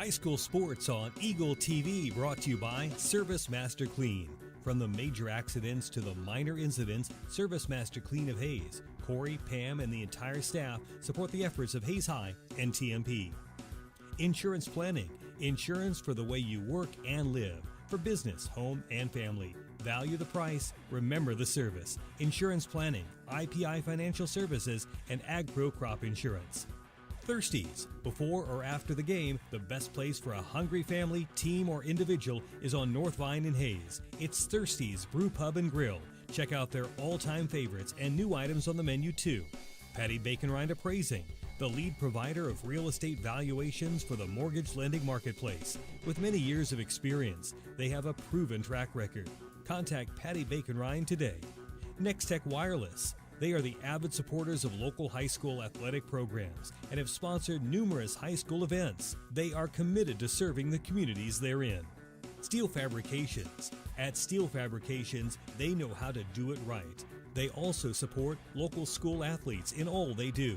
High school sports on Eagle TV, brought to you by Service Master Clean. From the major accidents to the minor incidents, Service Master Clean of Hayes, Corey, Pam, and the entire staff support the efforts of Hayes High and TMP. Insurance planning, insurance for the way you work and live, for business, home, and family. Value the price, remember the service. Insurance planning, IPI Financial Services, and AgPro Crop Insurance. Thirsties. Before or after the game, the best place for a hungry family, team, or individual is on North Vine in Hayes. It's Thirsties Brew Pub and Grill. Check out their all-time favorites and new items on the menu too. Patty Bacon Rind Appraising, the lead provider of real estate valuations for the mortgage lending marketplace. With many years of experience, they have a proven track record. Contact Patty Bacon Rind today. Next Tech Wireless. They are the avid supporters of local high school athletic programs and have sponsored numerous high school events. They are committed to serving the communities they're in. Steel Fabrications. At Steel Fabrications, they know how to do it right. They also support local school athletes in all they do.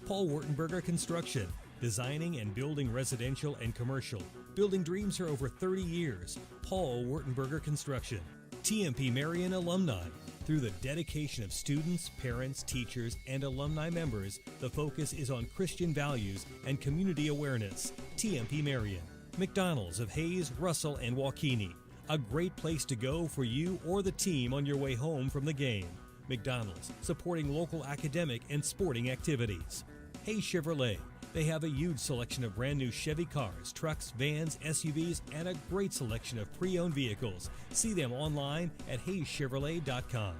Paul Wurtenberger Construction. Designing and building residential and commercial. Building dreams for over 30 years. Paul Wurtenberger Construction. TMP Marion Alumni. Through the dedication of students, parents, teachers, and alumni members, the focus is on Christian values and community awareness. TMP Marion. McDonald's of Hayes, Russell, and Waukene. A great place to go for you or the team on your way home from the game. McDonald's, supporting local academic and sporting activities. Hayes Chevrolet. They have a huge selection of brand new Chevy cars, trucks, vans, SUVs, and a great selection of pre-owned vehicles. See them online at HayesChevrolet.com.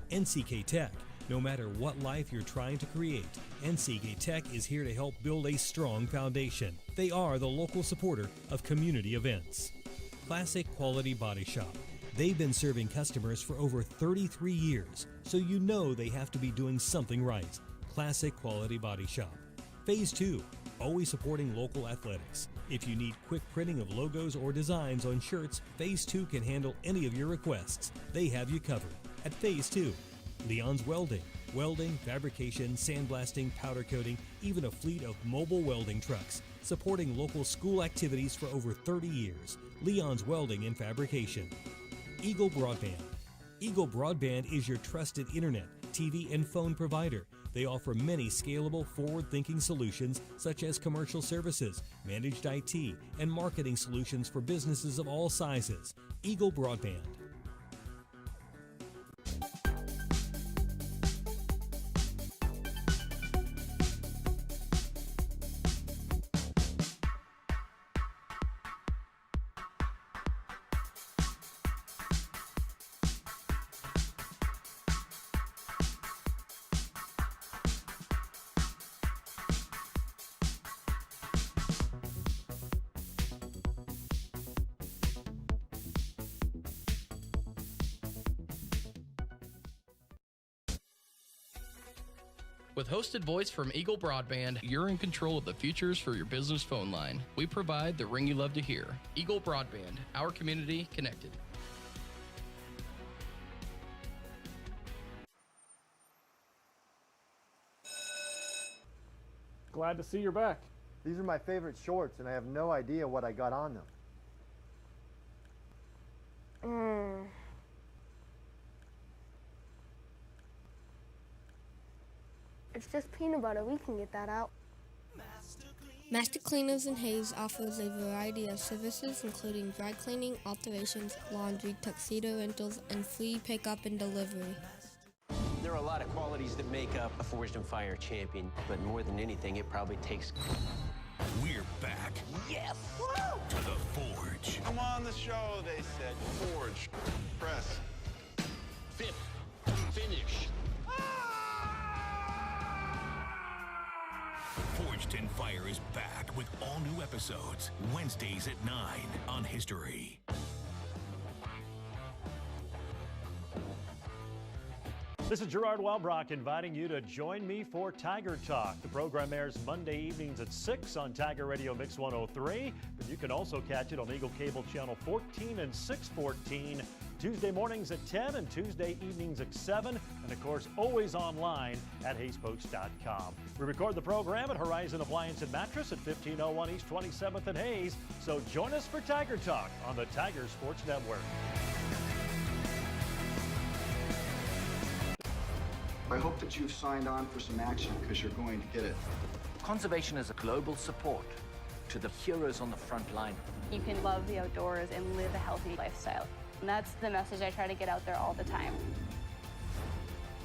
NCK Tech. No matter what life you're trying to create, NCK Tech is here to help build a strong foundation. They are the local supporter of community events. Classic Quality Body Shop. They've been serving customers for over 33 years, so you know they have to be doing something right. Classic Quality Body Shop. Phase 2, always supporting local athletics. If you need quick printing of logos or designs on shirts, Phase 2 can handle any of your requests. They have you covered. At Phase 2, Leon's Welding. Welding, fabrication, sandblasting, powder coating, even a fleet of mobile welding trucks. Supporting local school activities for over 30 years. Leon's Welding and Fabrication. Eagle Broadband. Eagle Broadband is your trusted internet, TV, and phone provider. They offer many scalable, forward-thinking solutions such as commercial services, managed IT, and marketing solutions for businesses of all sizes. Eagle Broadband. With hosted voice from Eagle Broadband, you're in control of the futures for your business phone line. We provide the ring you love to hear. Eagle Broadband, our community connected. Glad to see you're back. These are my favorite shorts, and I have no idea what I got on them. It's just peanut butter. We can get that out. Master Cleaners in Hayes offers a variety of services including dry cleaning, alterations, laundry, tuxedo rentals, and free pickup and delivery. There are a lot of qualities that make up a Forged in Fire champion, but more than anything, it probably takes... We're back. Yes! Woo! To the Forge. Come on the show, they said. Forge. Press. Fifth. Finish. Forged in Fire is back with all new episodes, Wednesdays at 9 on History. This is Gerard Walbrock inviting you to join me for Tiger Talk. The program airs Monday evenings at 6 on Tiger Radio Mix 103, but you can also catch it on Eagle Cable Channel 14 and 614, Tuesday mornings at 10 and Tuesday evenings at 7, and of course always online at HaysPost.com. We record the program at Horizon Appliance and Mattress at 1501 East 27th and Hayes, so join us for Tiger Talk on the Tiger Sports Network. I hope that you've signed on for some action because you're going to get it. Conservation is a global support to the heroes on the front line. You can love the outdoors and live a healthy lifestyle. And that's the message I try to get out there all the time.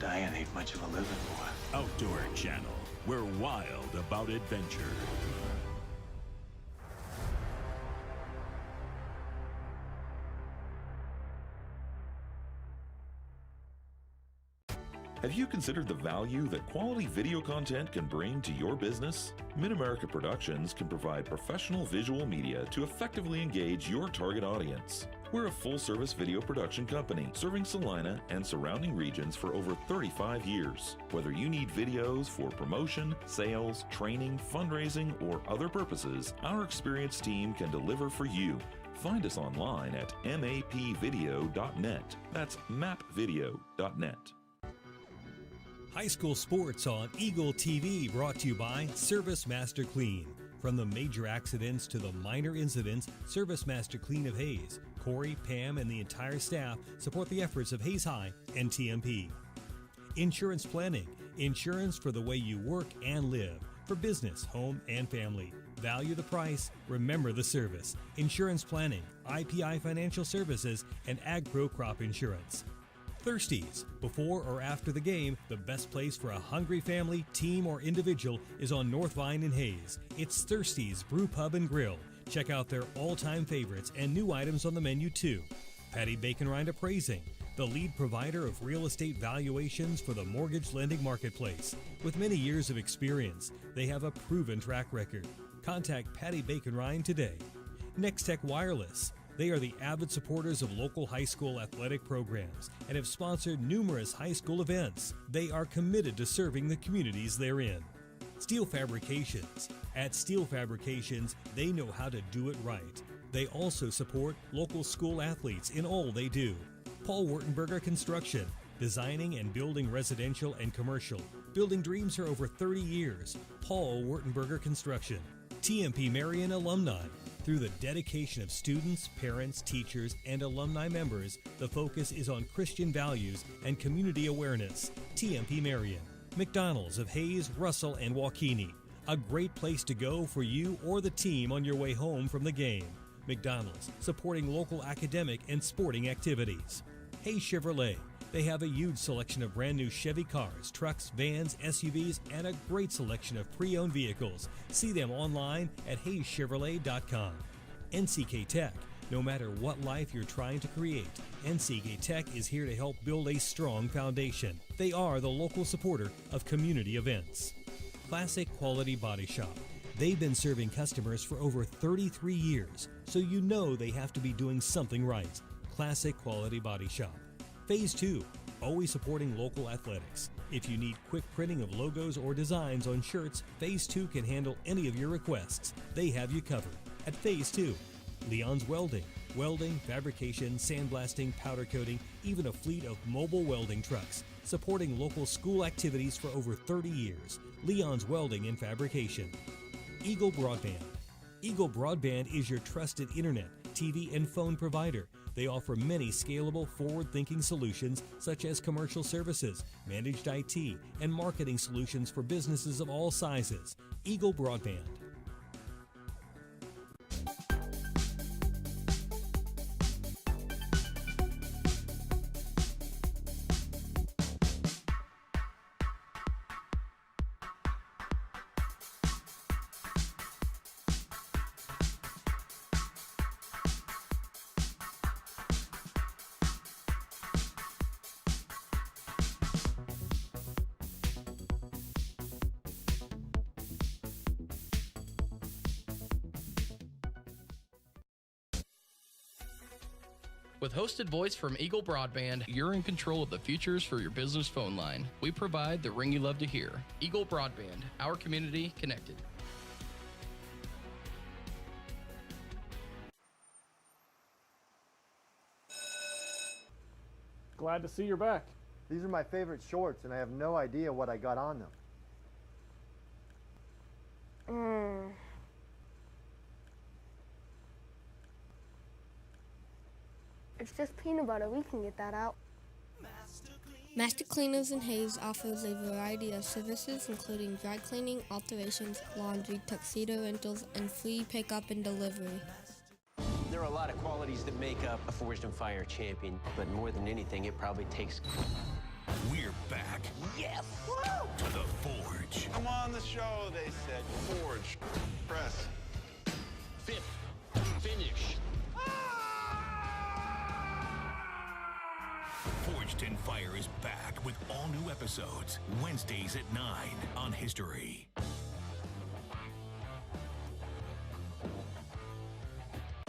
Diane ain't much of a living boy. Outdoor Channel. We're wild about adventure. Have you considered the value that quality video content can bring to your business? Mid-America Productions can provide professional visual media to effectively engage your target audience. We're a full-service video production company serving Salina and surrounding regions for over 35 years. Whether you need videos for promotion, sales, training, fundraising, or other purposes, our experienced team can deliver for you. Find us online at mapvideo.net. That's mapvideo.net. High school sports on Eagle TV, brought to you by Service Master Clean. From the major accidents to the minor incidents, Service Master Clean of Hayes, Corey, Pam, and the entire staff support the efforts of Hayes High and TMP. Insurance planning, insurance for the way you work and live, for business, home, and family. Value the price, remember the service. Insurance planning, IPI Financial Services, and AgPro Crop Insurance. Thirsties. Before or after the game, the best place for a hungry family, team, or individual is on North Vine in Hayes. It's Thirsties Brew Pub and Grill. Check out their all-time favorites and new items on the menu too. Patty Bacon Rind Appraising, the lead provider of real estate valuations for the mortgage lending marketplace. With many years of experience, they have a proven track record. Contact Patty Bacon Rind today. Next Tech Wireless. They are the avid supporters of local high school athletic programs and have sponsored numerous high school events. They are committed to serving the communities they're in. Steel Fabrications. At Steel Fabrications, they know how to do it right. They also support local school athletes in all they do. Paul Wurtenberger Construction. Designing and building residential and commercial. Building dreams for over 30 years. Paul Wurtenberger Construction. TMP Marion Alumni. Through the dedication of students, parents, teachers, and alumni members, the focus is on Christian values and community awareness. TMP Marion. McDonald's of Hayes, Russell, and Waukene. A great place to go for you or the team on your way home from the game. McDonald's, supporting local academic and sporting activities. Hayes Chevrolet. They have a huge selection of brand new Chevy cars, trucks, vans, SUVs, and a great selection of pre-owned vehicles. See them online at hayschevrolet.com. NCK Tech. No matter what life you're trying to create, NCK Tech is here to help build a strong foundation. They are the local supporter of community events. Classic Quality Body Shop. They've been serving customers for over 33 years, so you know they have to be doing something right. Classic Quality Body Shop. Phase 2, always supporting local athletics. If you need quick printing of logos or designs on shirts, Phase 2 can handle any of your requests. They have you covered. At Phase 2, Leon's Welding. Welding, fabrication, sandblasting, powder coating, even a fleet of mobile welding trucks. Supporting local school activities for over 30 years. Leon's Welding and Fabrication. Eagle Broadband. Eagle Broadband is your trusted internet, TV, and phone provider. They offer many scalable, forward-thinking solutions such as commercial services, managed IT, and marketing solutions for businesses of all sizes. Eagle Broadband. With hosted voice from Eagle Broadband, you're in control of the futures for your business phone line. We provide the ring you love to hear. Eagle Broadband, our community connected. Glad to see you're back. These are my favorite shorts, and I have no idea what I got on them. It's just peanut butter. We can get that out. Master Cleaners in Hayes offers a variety of services including dry cleaning, alterations, laundry, tuxedo rentals, and free pickup and delivery. There are a lot of qualities that make up a Forged and Fire champion, but more than anything, it probably takes... We're back. Yes! Woo! To the Forge. Come on the show, they said. Forge. Press. Fifth. Finish. Forged in Fire is back with all new episodes, Wednesdays at 9 on History.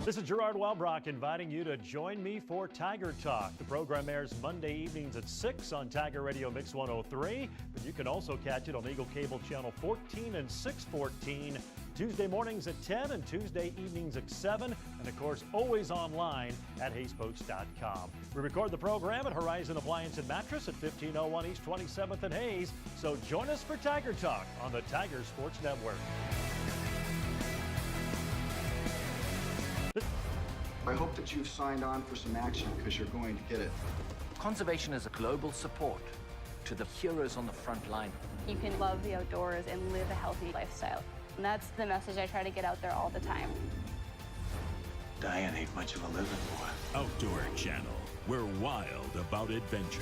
This is Gerard Welbrock inviting you to join me for Tiger Talk. The program airs Monday evenings at 6 on Tiger Radio Mix 103, but you can also catch it on Eagle Cable Channel 14 and 614, Tuesday mornings at 10 and Tuesday evenings at 7, and of course always online at HaysPost.com. We record the program at Horizon Appliance and Mattress at 1501 East 27th and Hayes, so join us for Tiger Talk on the Tiger Sports Network. I hope that you've signed on for some action because you're going to get it. Conservation is a global support to the heroes on the front line. You can love the outdoors and live a healthy lifestyle. And that's the message I try to get out there all the time. Diane ain't much of a living boy. Outdoor Channel. We're wild about adventure.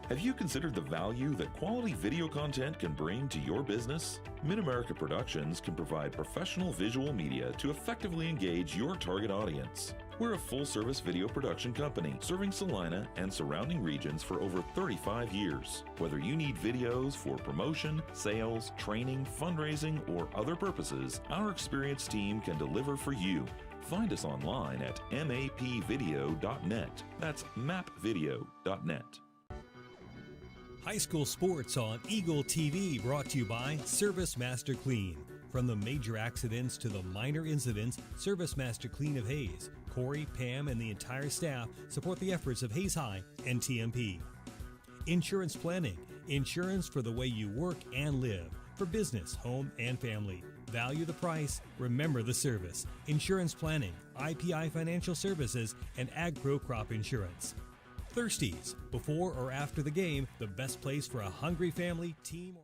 Have you considered the value that quality video content can bring to your business? Mid-America Productions can provide professional visual media to effectively engage your target audience. We're a full-service video production company serving Salina and surrounding regions for over 35 years. Whether you need videos for promotion, sales, training, fundraising, or other purposes, our experienced team can deliver for you. Find us online at mapvideo.net. That's mapvideo.net. High school sports on Eagle TV brought to you by Service Master Clean. From the major accidents to the minor incidents, Service Master Clean of Hayes, Corey, Pam, and the entire staff support the efforts of Hayes High and TMP. Insurance planning, insurance for the way you work and live, for business, home, and family. Value the price, remember the service. Insurance planning, IPI Financial Services, and AgPro Crop Insurance. Thirsties, before or after the game, the best place for a hungry family, team, or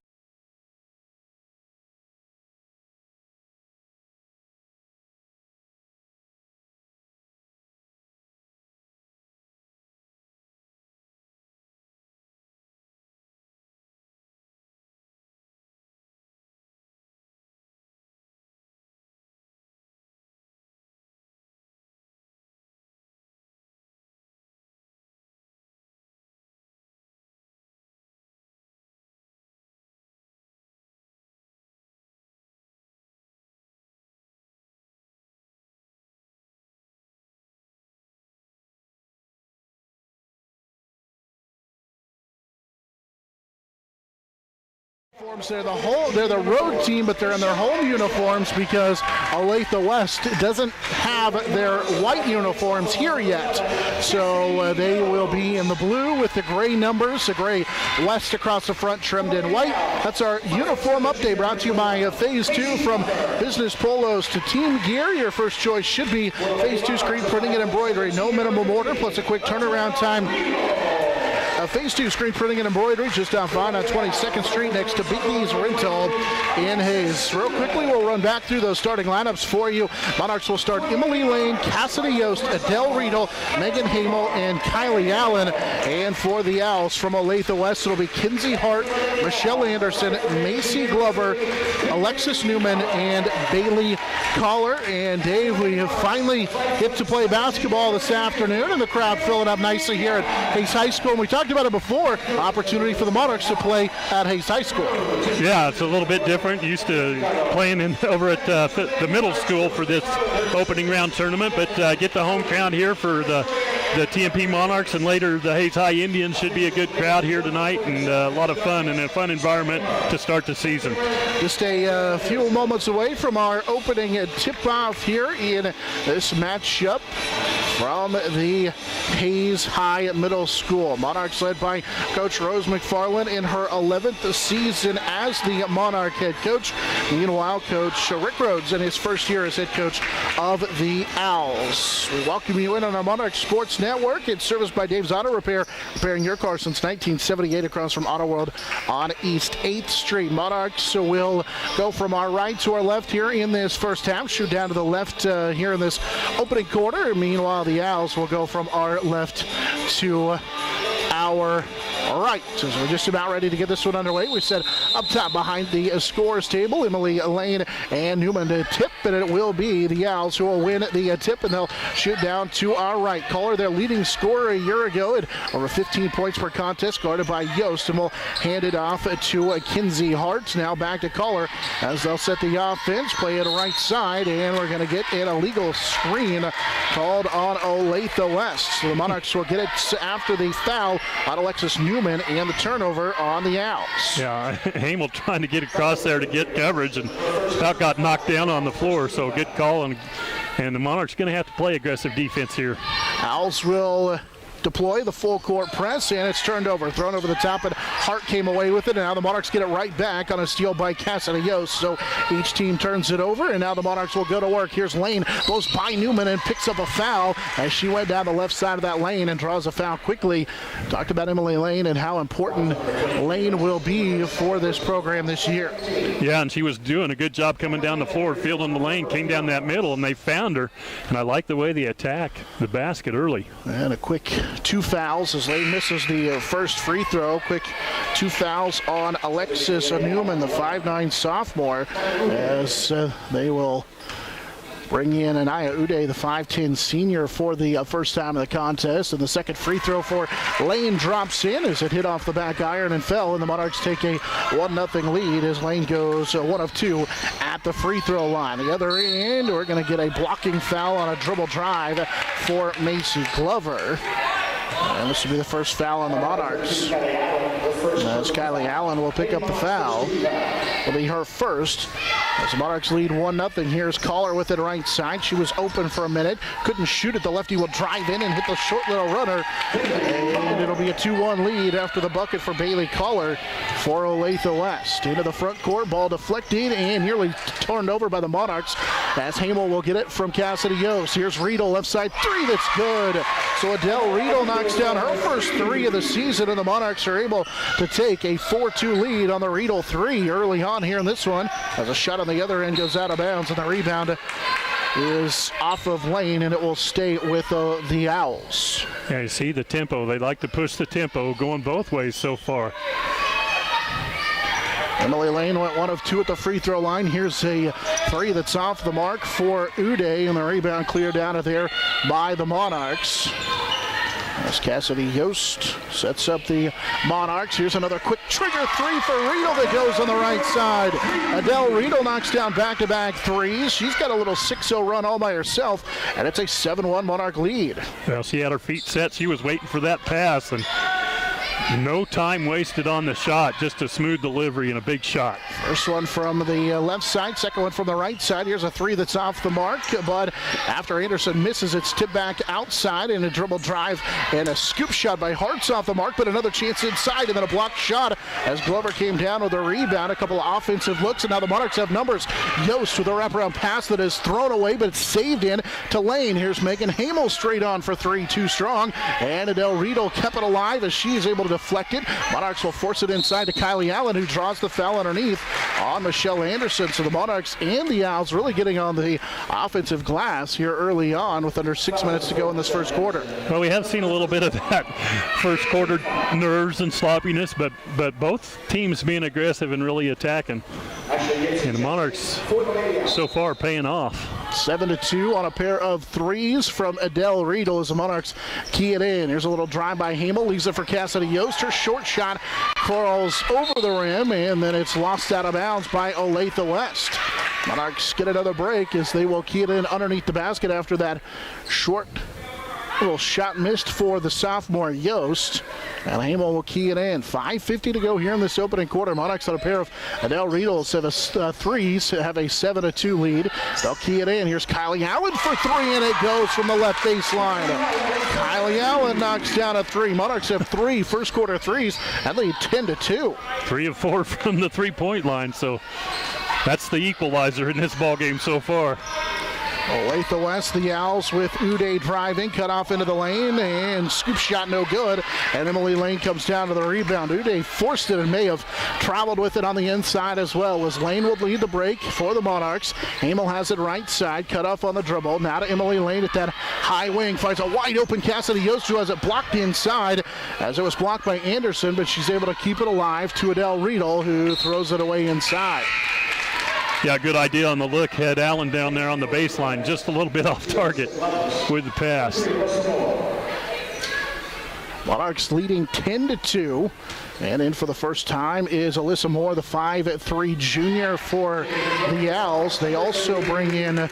They're the road team, but they're in their home uniforms because Olathe West doesn't have their white uniforms here yet. So they will be in the blue with the gray numbers, the gray West across the front trimmed in white. That's our uniform update brought to you by Phase 2 from Business Polos to Team Gear. Your first choice should be Phase 2 screen printing and embroidery. No minimum order plus a quick turnaround time. Phase 2 screen printing and embroidery just down fine on 22nd Street next to Big E's Rental in Hayes. Real quickly, we'll run back through those starting lineups for you. Monarchs will start Emily Lane, Cassidy Yost, Adele Riedel, Megan Hamel, and Kylie Allen. And for the Owls from Olathe West, it'll be Kinsey Hart, Michelle Anderson, Macy Glover, Alexis Newman, and Bailey Collar. And Dave, we have finally hit to play basketball this afternoon, and the crowd filling up nicely here at Hayes High School. And we talked about it before, opportunity for the Monarchs to play at Hayes High School. Yeah, it's a little bit different. Used to playing over at the middle school for this opening round tournament, but get the home crowd here for the TMP Monarchs, and later the Hayes High Indians. Should be a good crowd here tonight, and a lot of fun and a fun environment to start the season. Just a few moments away from our opening tip-off here in this matchup from the Hayes High Middle School. Monarchs led by Coach Rose McFarland in her 11th season as the Monarch head coach. Meanwhile, Coach Rick Rhodes in his first year as head coach of the Owls. We welcome you in on our Monarch Sports Network. It's serviced by Dave's Auto Repair, repairing your car since 1978 across from Auto World on East 8th Street. Monarchs will go from our right to our left here in this first half. Shoot down to the left here in this opening quarter. Meanwhile, the Owls will go from our left to our right. So we're just about ready to get this one underway. We said up top behind the scores table, Emily Lane and Newman to tip, and it will be the Owls who will win the tip, and they'll shoot down to our right. Kohler, their leading scorer a year ago at over 15 points per contest, guarded by Yost, and will hand it off to Kinsey Hart. Now back to Kohler as they'll set the offense, play it right side, and we're going to get an illegal screen called on Olathe West. So the Monarchs will get it after the foul on Alexis Newman and the turnover on the Owls. Yeah, Hamel trying to get across there to get coverage and about got knocked down on the floor, so good call, and the Monarchs going to have to play aggressive defense here. Owls will deploy the full court press, and it's turned over, thrown over the top, and Hart came away with it, and now the Monarchs get it right back on a steal by Cassidy Yost. So each team turns it over, and now the Monarchs will go to work. Here's Lane, goes by Newman and picks up a foul as she went down the left side of that lane and draws a foul quickly. Talked about Emily Lane and how important Lane will be for this program this year. Yeah, and she was doing a good job coming down the floor, fielding the lane, came down that middle, and they found her, and I like the way they attack the basket early. And a quick 2 fouls as Lane misses the first free throw. Quick 2 fouls on Alexis Newman, the 5'9" sophomore, as they will bring in Anaya Uday, the 5'10" senior, for the first time in the contest. And the second free throw for Lane drops in as it hit off the back iron and fell, and the Monarchs take a 1-0 lead as Lane goes 1 of 2 at the free throw line. The other end, we're going to get a blocking foul on a dribble drive for Macy Glover. And this will be the first foul on the Monarchs. As Kylie Allen will pick up the foul. It'll be her first. As the Monarchs lead 1-0. Here's Kohler with it right side. She was open for a minute. Couldn't shoot it. The lefty will drive in and hit the short little runner. And it'll be a 2-1 lead after the bucket for Bailey Kohler for Olathe West. Into the front court. Ball deflected and nearly turned over by the Monarchs as Hamel will get it from Cassidy Yost. Here's Riedel, left side three. That's good. So Adele Riedel knocks down her first 3 of the season, and the Monarchs are able to take a 4-2 lead on the Riedel 3 early on here in this one. As a shot on the other end goes out of bounds, and the rebound is off of Lane, and it will stay with the Owls. Yeah, you see the tempo. They like to push the tempo, going both ways so far. Emily Lane went 1 of 2 at the free throw line. Here's a 3 that's off the mark for Uday, and the rebound cleared out of there by the Monarchs. As Cassidy Yost sets up the Monarchs. Here's another quick trigger 3 for Riedel that goes on the right side. Adele Riedel knocks down back-to-back threes. She's got a little 6-0 run all by herself, and it's a 7-1 Monarch lead. Well, she had her feet set. She was waiting for that pass, and no time wasted on the shot. Just a smooth delivery and a big shot. First one from the left side, second one from the right side. Here's a 3 that's off the mark, but after Anderson misses, it's tipped back outside, and a dribble drive and a scoop shot by Hart's off the mark, but another chance inside, and then a blocked shot as Glover came down with a rebound. A couple of offensive looks, and now the Monarchs have numbers. Yost with a wraparound pass that is thrown away, but it's saved in to Lane. Here's Megan Hamel straight on for 3, too strong, and Adele Riedel kept it alive as she is able to deflect it. Monarchs will force it inside to Kylie Allen, who draws the foul underneath on Michelle Anderson. So the Monarchs and the Owls really getting on the offensive glass here early on with under 6 minutes to go in this first quarter. Well, we have seen a little bit of that first quarter nerves and sloppiness, but both teams being aggressive and really attacking. And the Monarchs so far paying off. 7-2 on a pair of threes from Adele Riedel as the Monarchs key it in. Here's a little drive by Hamel, leaves it for Cassidy Yost. Her short shot crawls over the rim, and then it's lost out of bounds by Olathe West. Monarchs get another break as they will key it in underneath the basket after that short little shot missed for the sophomore Yost. And Hamel will key it in. 5:50 to go here in this opening quarter. Monarchs on a pair of Adele Riedels have threes, have a 7-2 lead. They'll key it in. Here's Kylie Allen for three, and it goes from the left baseline. Kylie Allen knocks down a three. Monarchs have three first quarter threes and lead 10-2. 3 of 4 from the three-point line, so that's the equalizer in this ball game so far. Olathe West, the Owls with Uday driving, cut off into the lane, and scoop shot no good. And Emily Lane comes down to the rebound. Uday forced it and may have traveled with it on the inside as well. As Lane will lead the break for the Monarchs. Hamel has it right side, cut off on the dribble. Now to Emily Lane at that high wing, finds a wide open Cassidy Yost, who has it blocked inside as it was blocked by Anderson, but she's able to keep it alive to Adele Riedel, who throws it away inside. Yeah, good idea on the look. Had Allen down there on the baseline, just a little bit off target with the pass. Monarchs leading 10-2. And in for the first time is Alyssa Moore, the 5'3" junior for the Owls. They also bring in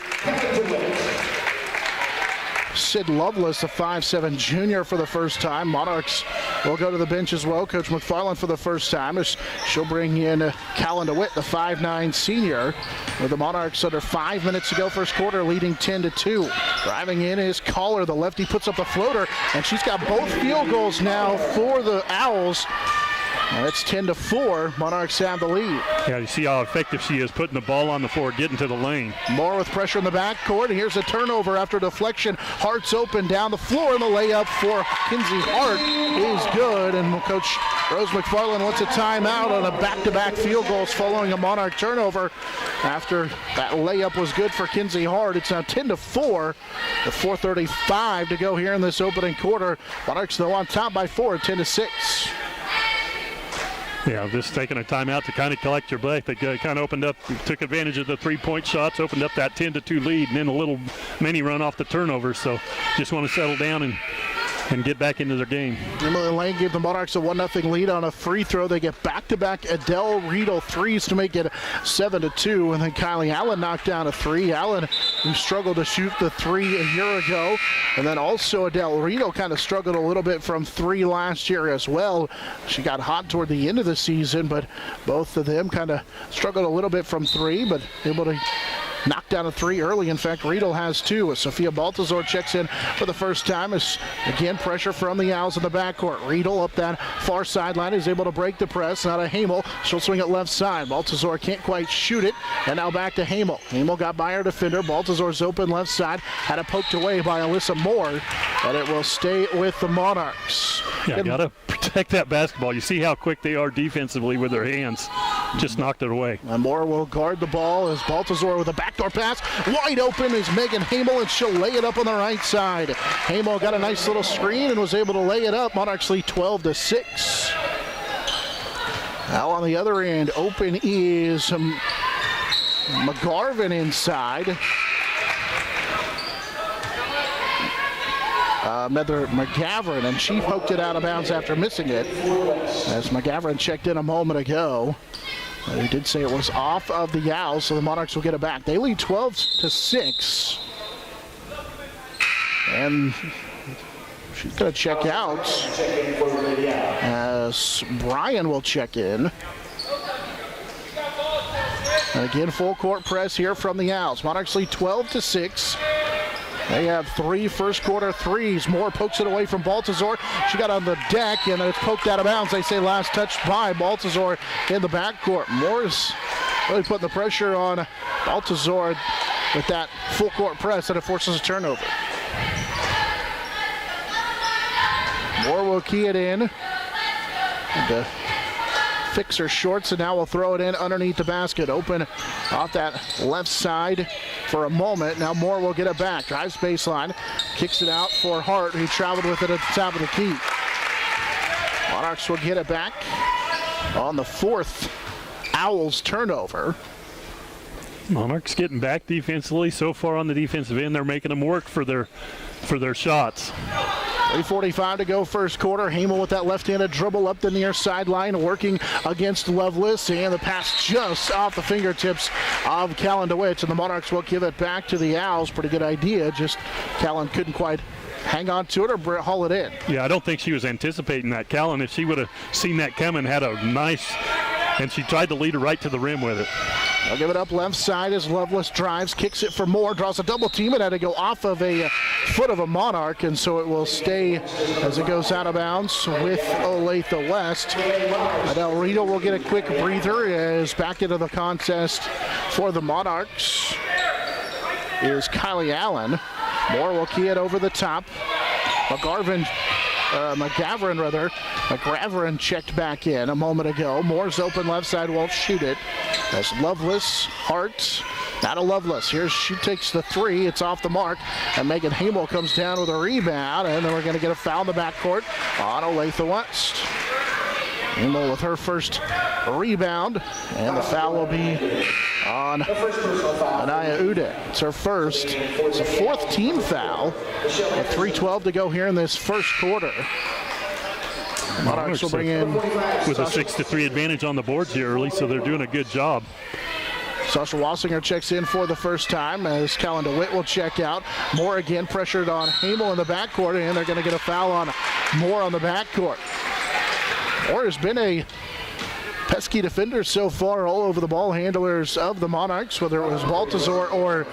Sid Lovelace, a 5'7" junior for the first time. Monarchs will go to the bench as well. Coach McFarland for the first time as she'll bring in Callan DeWitt, the 5'9" senior. With the Monarchs under 5 minutes to go first quarter, leading 10-2. Driving in is Caller. The lefty puts up the floater, and she's got both field goals now for the Owls. And it's 10-4. Monarchs have the lead. Yeah, you see how effective she is putting the ball on the floor, getting to the lane. Moore with pressure in the backcourt. Here's a turnover after deflection. Hart's open down the floor, and the layup for Kinsey Hart is good. And Coach Rose McFarland wants a timeout on a back-to-back field goals following a Monarch turnover. After that layup was good for Kinsey Hart, it's now 10-4. With 4:35 to go here in this opening quarter. Monarchs, though, on top by 4, 10-6. Yeah, just taking a timeout to kind of collect your breath. They kind of opened up, took advantage of the three-point shots, opened up that 10-2 lead, and then a little mini run off the turnover. So just want to settle down and get back into their game. Emily Lane gave the Monarchs a 1-0 lead on a free throw. They get back-to-back Adele Riedel threes to make it 7-2, and then Kylie Allen knocked down a three. Allen, who struggled to shoot the three a year ago, and then also Adele Riedel kind of struggled a little bit from three last year as well. She got hot toward the end of the season, but both of them kind of struggled a little bit from three, but able to knocked down a three early. In fact, Riedel has two. As Sophia Baltazar checks in for the first time. As again, pressure from the Owls in the backcourt. Riedel up that far sideline is able to break the press. Now to Hamel. She'll swing it left side. Baltazar can't quite shoot it. And now back to Hamel. Hamel got by her defender. Baltazar's open left side. Had it poked away by Alyssa Moore. And it will stay with the Monarchs. Yeah, got to protect that basketball. You see how quick they are defensively with their hands. Just knocked it away. And Moore will guard the ball as Baltazar with a backdoor pass. Wide open is Megan Hamel, and she'll lay it up on the right side. Hamel got a nice little screen and was able to lay it up. Monarchs lead 12-6. Now on the other end, open is McGarvin inside. McGavran, and she poked it out of bounds after missing it. As McGavran checked in a moment ago. He did say it was off of the Owls, so the Monarchs will get it back. They lead 12-6. And she's going to check out as Brian will check in. And again, full court press here from the Owls. Monarchs lead 12-6. They have three first quarter threes. Moore pokes it away from Baltazar. She got on the deck, and it's poked out of bounds. They say last touch by Baltazar in the backcourt. Moore's really putting the pressure on Baltazar with that full court press, and it forces a turnover. Moore will key it in. And fix her shorts, and now we'll throw it in underneath the basket. Open off that left side for a moment. Now Moore will get it back. Drives baseline. Kicks it out for Hart, who traveled with it at the top of the key. Monarchs will get it back on the fourth Owls turnover. Monarchs getting back defensively. So far on the defensive end, they're making them work for their shots. 3:45 to go first quarter. Hamel with that left-handed dribble up the near sideline, working against Lovelace, and the pass just off the fingertips of Callan DeWitt, and the Monarchs will give it back to the Owls. Pretty good idea, just Callan couldn't quite hang on to it or haul it in. Yeah, I don't think she was anticipating that. Callan, if she would have seen that coming, had a nice, and she tried to lead her right to the rim with it. They'll give it up left side as Lovelace drives, kicks it for Moore, draws a double team. It had to go off of a foot of a Monarch, and so it will stay as it goes out of bounds with Olathe West. Adele Rito will get a quick breather as back into the contest for the Monarchs is Kylie Allen. Moore will key it over the top. McGavran checked back in a moment ago. Moore's open left side, won't shoot it. That's Lovelace, Hart, now to Lovelace. Here she takes the three, it's off the mark, and Megan Hamel comes down with a rebound, and then we're going to get a foul in the backcourt on Olathe West. Hamel with her first rebound, and the foul will be on Anaya Ude. It's her first. It's a fourth team foul with 3:12 to go here in this first quarter. Monarchs will bring in with a 6-3 advantage on the boards here early, so they're doing a good job. Sasha Wassinger checks in for the first time as Callan DeWitt will check out. Moore again pressured on Hamel in the backcourt, and they're going to get a foul on Moore on the backcourt. Moore has been a pesky defender so far all over the ball handlers of the Monarchs, whether it was Baltazar or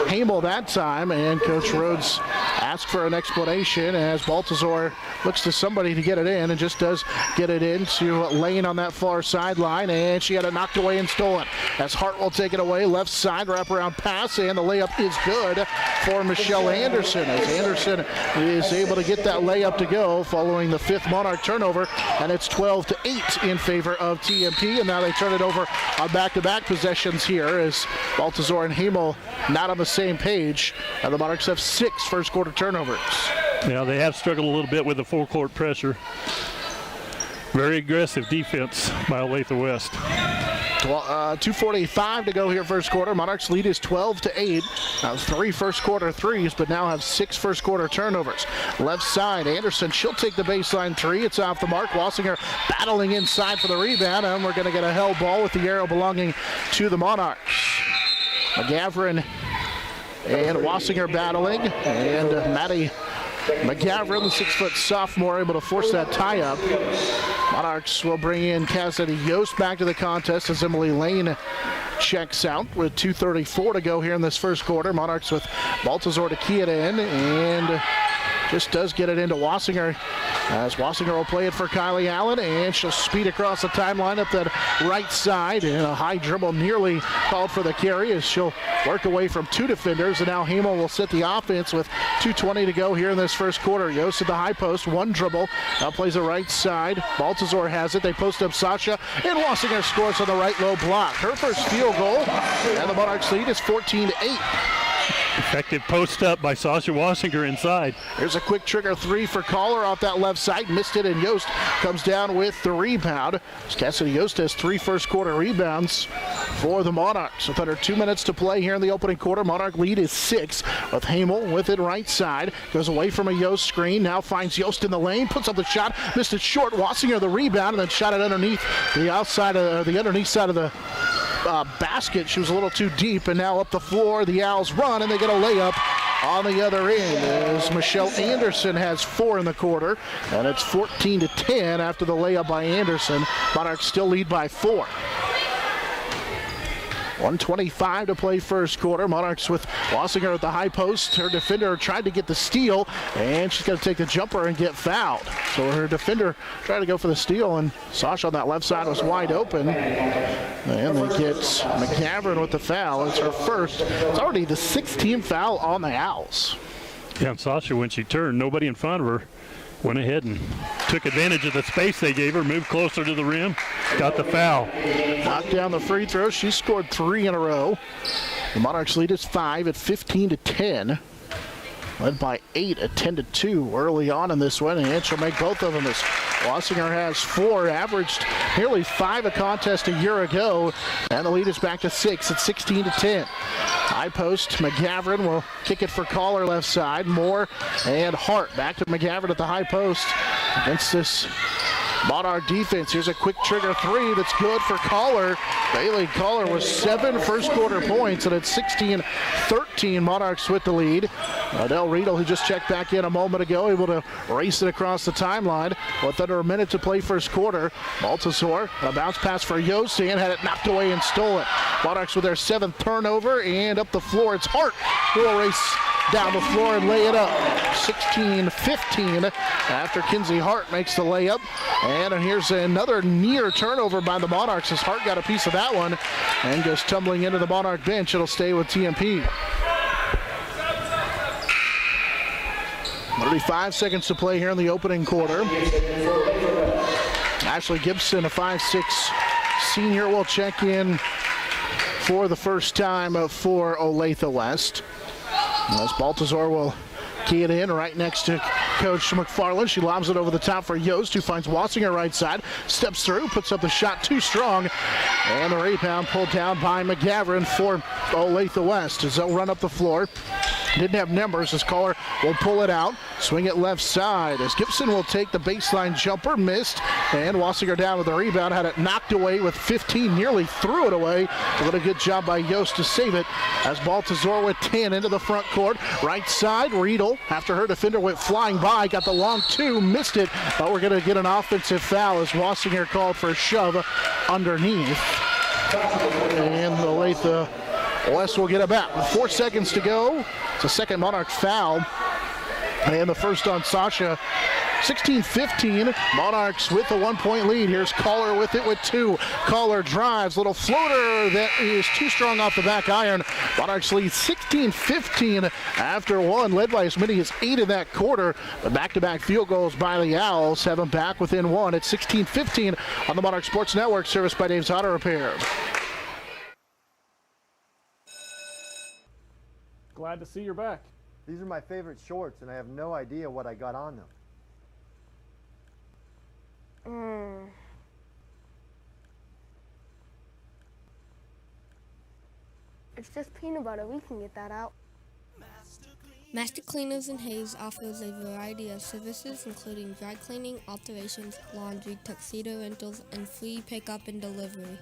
Hamel that time, and Coach Rhodes asked for an explanation as Baltazar looks to somebody to get it in and just does get it into Lane on that far sideline, and she had it knocked away and stolen as Hart will take it away left side wraparound pass, and the layup is good for Michelle Anderson as Anderson is able to get that layup to go following the fifth Monarch turnover, and it's 12-8 in favor of TMP, and now they turn it over on back-to-back possessions here as Baltazar and Hamel not on the same page, and the Monarchs have 6 first quarter turnovers. Yeah, they have struggled a little bit with the full court pressure. Very aggressive defense by Olathe West. 2:45 to go here first quarter. Monarchs lead is 12-8. Now 3 first quarter threes, but now have 6 first quarter turnovers. Left side, Anderson, she'll take the baseline three. It's off the mark. Wassinger battling inside for the rebound, and we're going to get a held ball with the arrow belonging to the Monarchs. McGavran and Wassinger battling, and Maddie McGavran, the 6-foot sophomore, able to force that tie-up. Monarchs will bring in Cassidy Yost back to the contest as Emily Lane checks out with 2:34 to go here in this first quarter. Monarchs with Baltazar to key it in, and just does get it into Wassinger as Wassinger will play it for Kylie Allen, and she'll speed across the timeline up that right side, and a high dribble nearly called for the carry as she'll work away from 2 defenders, and now Hamel will set the offense with 2:20 to go here in this first quarter. Yost at the high post, 1 dribble, now plays the right side. Baltazar has it, they post up Sasha, and Wassinger scores on the right low block. Her first field goal, and the Monarchs lead is 14-8. Effective post up by Sasha Wassinger inside. Here's a quick trigger 3 for Caller off that left side. Missed it, and Yost comes down with the rebound. Cassidy Yost has 3 first quarter rebounds for the Monarchs. With under 2 minutes to play here in the opening quarter, Monarch lead is 6 with Hamel with it right side. Goes away from a Yost screen. Now finds Yost in the lane. Puts up the shot. Missed it short. Wassinger the rebound, and then shot it underneath the outside of the underneath side of the basket. She was a little too deep, and now up the floor the Owls run, and they get a layup on the other end as Michelle Anderson has 4 in the quarter, and it's 14-10 after the layup by Anderson. Monarchs still lead by 4. 1:25 to play first quarter. Monarchs with Wassinger at the high post. Her defender tried to get the steal, and she's going to take the jumper and get fouled. So her defender tried to go for the steal, and Sasha on that left side was wide open. And they get McGavran with the foul. It's her first. It's already the 6th team foul on the Owls. Yeah, and Sasha, when she turned, nobody in front of her, went ahead and took advantage of the space they gave her, moved closer to the rim, got the foul. Knocked down the free throw. She scored 3 in a row. The Monarchs lead is 5 at 15-10. led by 8 at 10-2 early on in this one, and she'll make both of them as Wassinger has 4, averaged nearly 5 a contest a year ago, and the lead is back to 6 at 16-10. High post, McGavran will kick it for Collar left side. Moore and Hart back to McGavran at the high post against this Monarch defense. Here's a quick trigger 3 that's good for Collar. Bailey Collar was 7 first quarter points, and at 16-13, Monarchs with the lead. Del Riedel, who just checked back in a moment ago, able to race it across the timeline with under a minute to play first quarter. Baltazar, a bounce pass for Yost, and had it knocked away and stolen. Monarchs with their 7th turnover, and up the floor, it's Hart who will race down the floor and lay it up. 16-15 after Kinsey Hart makes the layup. And here's another near turnover by the Monarchs as Hart got a piece of that one and goes tumbling into the Monarch bench. It'll stay with TMP. 35 seconds to play here in the opening quarter. Ashley Gibson, a 5'6" senior, will check in for the first time for Olathe West. As Baltazar will key it in right next to Coach McFarland. She lobs it over the top for Yost, who finds Wassinger right side, steps through, puts up the shot too strong, and the rebound pulled down by McGavran for Olathe West as they'll run up the floor. Didn't have numbers as Collar will pull it out, swing it left side as Gibson will take the baseline jumper, missed, and Wassinger down with the rebound, had it knocked away with 15, nearly threw it away. What a good job by Yost to save it as Baltazar with 10 into the front court. Right side, Riedel, after her defender went flying by, got the long 2, missed it, but we're going to get an offensive foul as Wassinger called for a shove underneath. And Olathe West will get it back with 4 seconds to go. It's a second Monarch foul, and the first on Sasha. 16-15, Monarchs with a 1-point lead. Here's Collar with it with 2. Collar drives, little floater that is too strong off the back iron. Monarchs lead 16-15 after 1, led by as many as 8 in that quarter. The back-to-back field goals by the Owls have them back within 1 at 16-15 on the Monarch Sports Network, serviced by Dave's Auto Repair. Glad to see you're back. These are my favorite shorts, and I have no idea what I got on them. It's just peanut butter. We can get that out. Master Cleaners in Hayes offers a variety of services including dry cleaning, alterations, laundry, tuxedo rentals, and free pickup and delivery.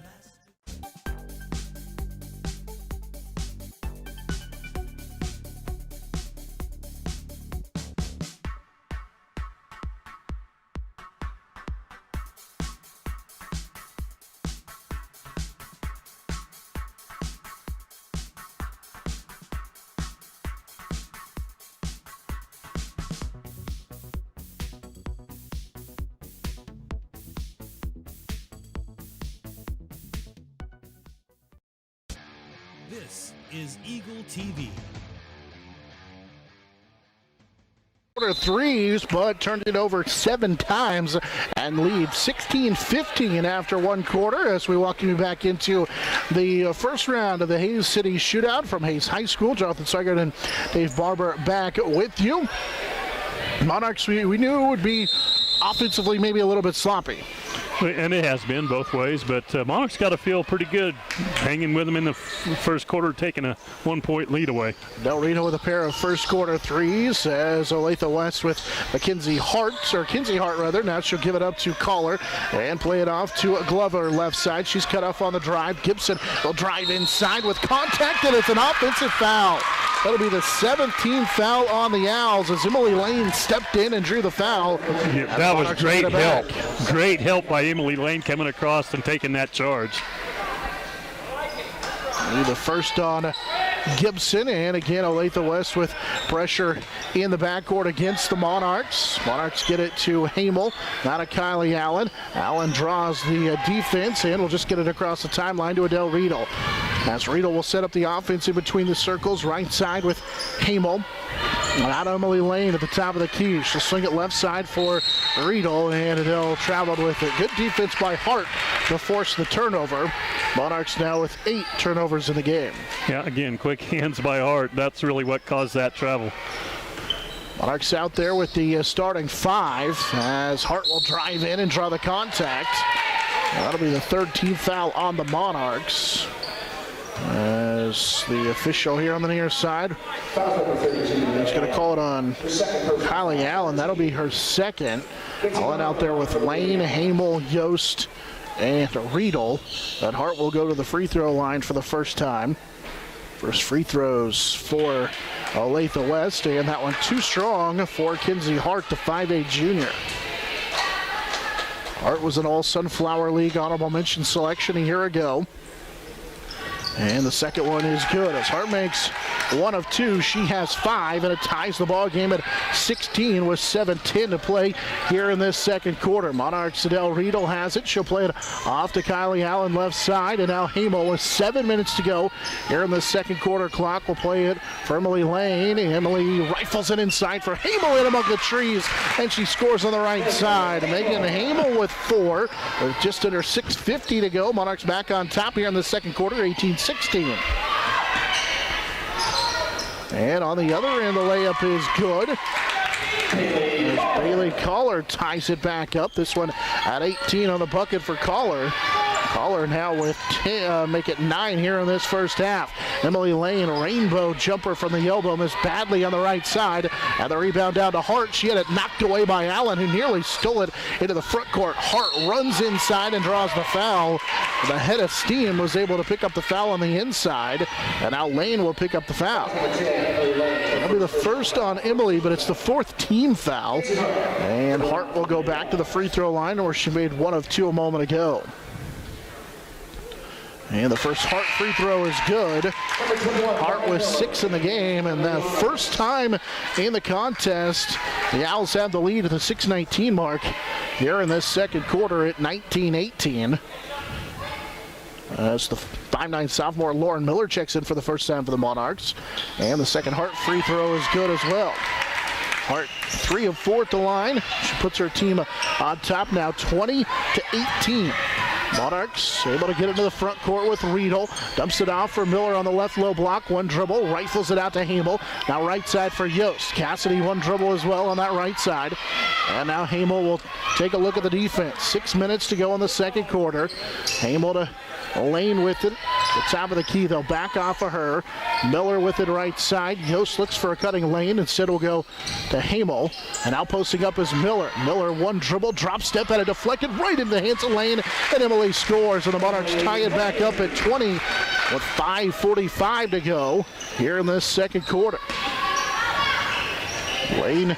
This is Eagle TV. Quarter threes, but turned it over 7 times and lead 16-15 after 1 quarter as we welcome you back into the first round of the Hayes City Shootout from Hayes High School. Jonathan Seigert and Dave Barber back with you. Monarchs, we knew it would be offensively maybe a little bit sloppy. And it has been both ways, but Monarchs got to feel pretty good hanging with them in the first quarter, taking a 1-point lead away. Del Reno with a pair of first quarter threes as Olathe West with Kinsey Hart. Now she'll give it up to Collar and play it off to Glover left side. She's cut off on the drive. Gibson will drive inside with contact, and it's an offensive foul. That'll be the 17th foul on the Owls as Emily Lane stepped in and drew the foul. Yeah, that was great help. Great help by Emily Lane coming across and taking that charge. The first on Gibson, and again Olathe West with pressure in the backcourt against the Monarchs. Monarchs get it to Hamel, not a Kylie Allen. Allen draws the defense and will just get it across the timeline to Adele Riedel. As Riedel will set up the offense in between the circles, right side with Hamel. Not Emily Lane at the top of the key. She'll swing it left side for Riedel, and Adele traveled with it. Good defense by Hart to force the turnover. Monarchs now with 8 turnovers in the game. Yeah, again, quick hands by Hart. That's really what caused that travel. Monarchs out there with the starting 5 as Hart will drive in and draw the contact. That'll be the third team foul on the Monarchs. As the official here on the near side, he's going to call it on Kylie Allen. That'll be her second. Allen out there with Lane, Hamel, Yost, and Riedel. And Hart will go to the free throw line for the first time. First free throws for Olathe West, and that one too strong for Kinsey Hart, the 5'8 junior. Hart was an All-Sunflower League honorable mention selection a year ago. And the second one is good as Hart makes 1 of 2. She has 5, and it ties the ball game at 16 with 7:10 to play here in this second quarter. Monarchs Adele Riedel has it. She'll play it off to Kylie Allen left side, and now Hamel with 7 minutes to go here in the second quarter. Clock will play it for Emily Lane. Emily rifles it inside for Hamel in among the trees, and she scores on the right side. Megan Hamel with 4, with just under 6:50 to go. Monarchs back on top here in the second quarter, 18-16. And on the other end, the layup is good. As Bailey Collar ties it back up. This one at 18 on the bucket for Collar. Collar now with 10, make it 9 here in this first half. Emily Lane, rainbow jumper from the elbow, missed badly on the right side. And the rebound down to Hart. She had it knocked away by Allen, who nearly stole it into the front court. Hart runs inside and draws the foul. The head of steam was able to pick up the foul on the inside. And now Lane will pick up the foul. That'll be the first on Emily, but it's the 4th team foul. And Hart will go back to the free throw line where she made 1 of 2 a moment ago. And the first Hart free throw is good. Hart with 6 in the game, and the first time in the contest, the Owls have the lead at the 6:19 mark here in this second quarter at 19-18. As the 5'9 sophomore Lauren Miller checks in for the first time for the Monarchs. And the second Hart free throw is good as well. Hart 3 of 4 at the line. She puts her team on top now, 20-18. Monarchs able to get into the front court with Riedel. Dumps it off for Miller on the left low block. 1 dribble, rifles it out to Hamel. Now right side for Yost. Cassidy 1 dribble as well on that right side. And now Hamel will take a look at the defense. 6 minutes to go in the second quarter. Hamel to Lane with it. The top of the key, they'll back off of her. Miller with it right side. Yost looks for a cutting lane. Instead will go to Hamel. And now posting up is Miller. Miller 1 dribble, drop step, and a deflected right into the hands of Lane. And Emily scores, and the Monarchs tie it back up at 20 with 5:45 to go here in this second quarter. Lane,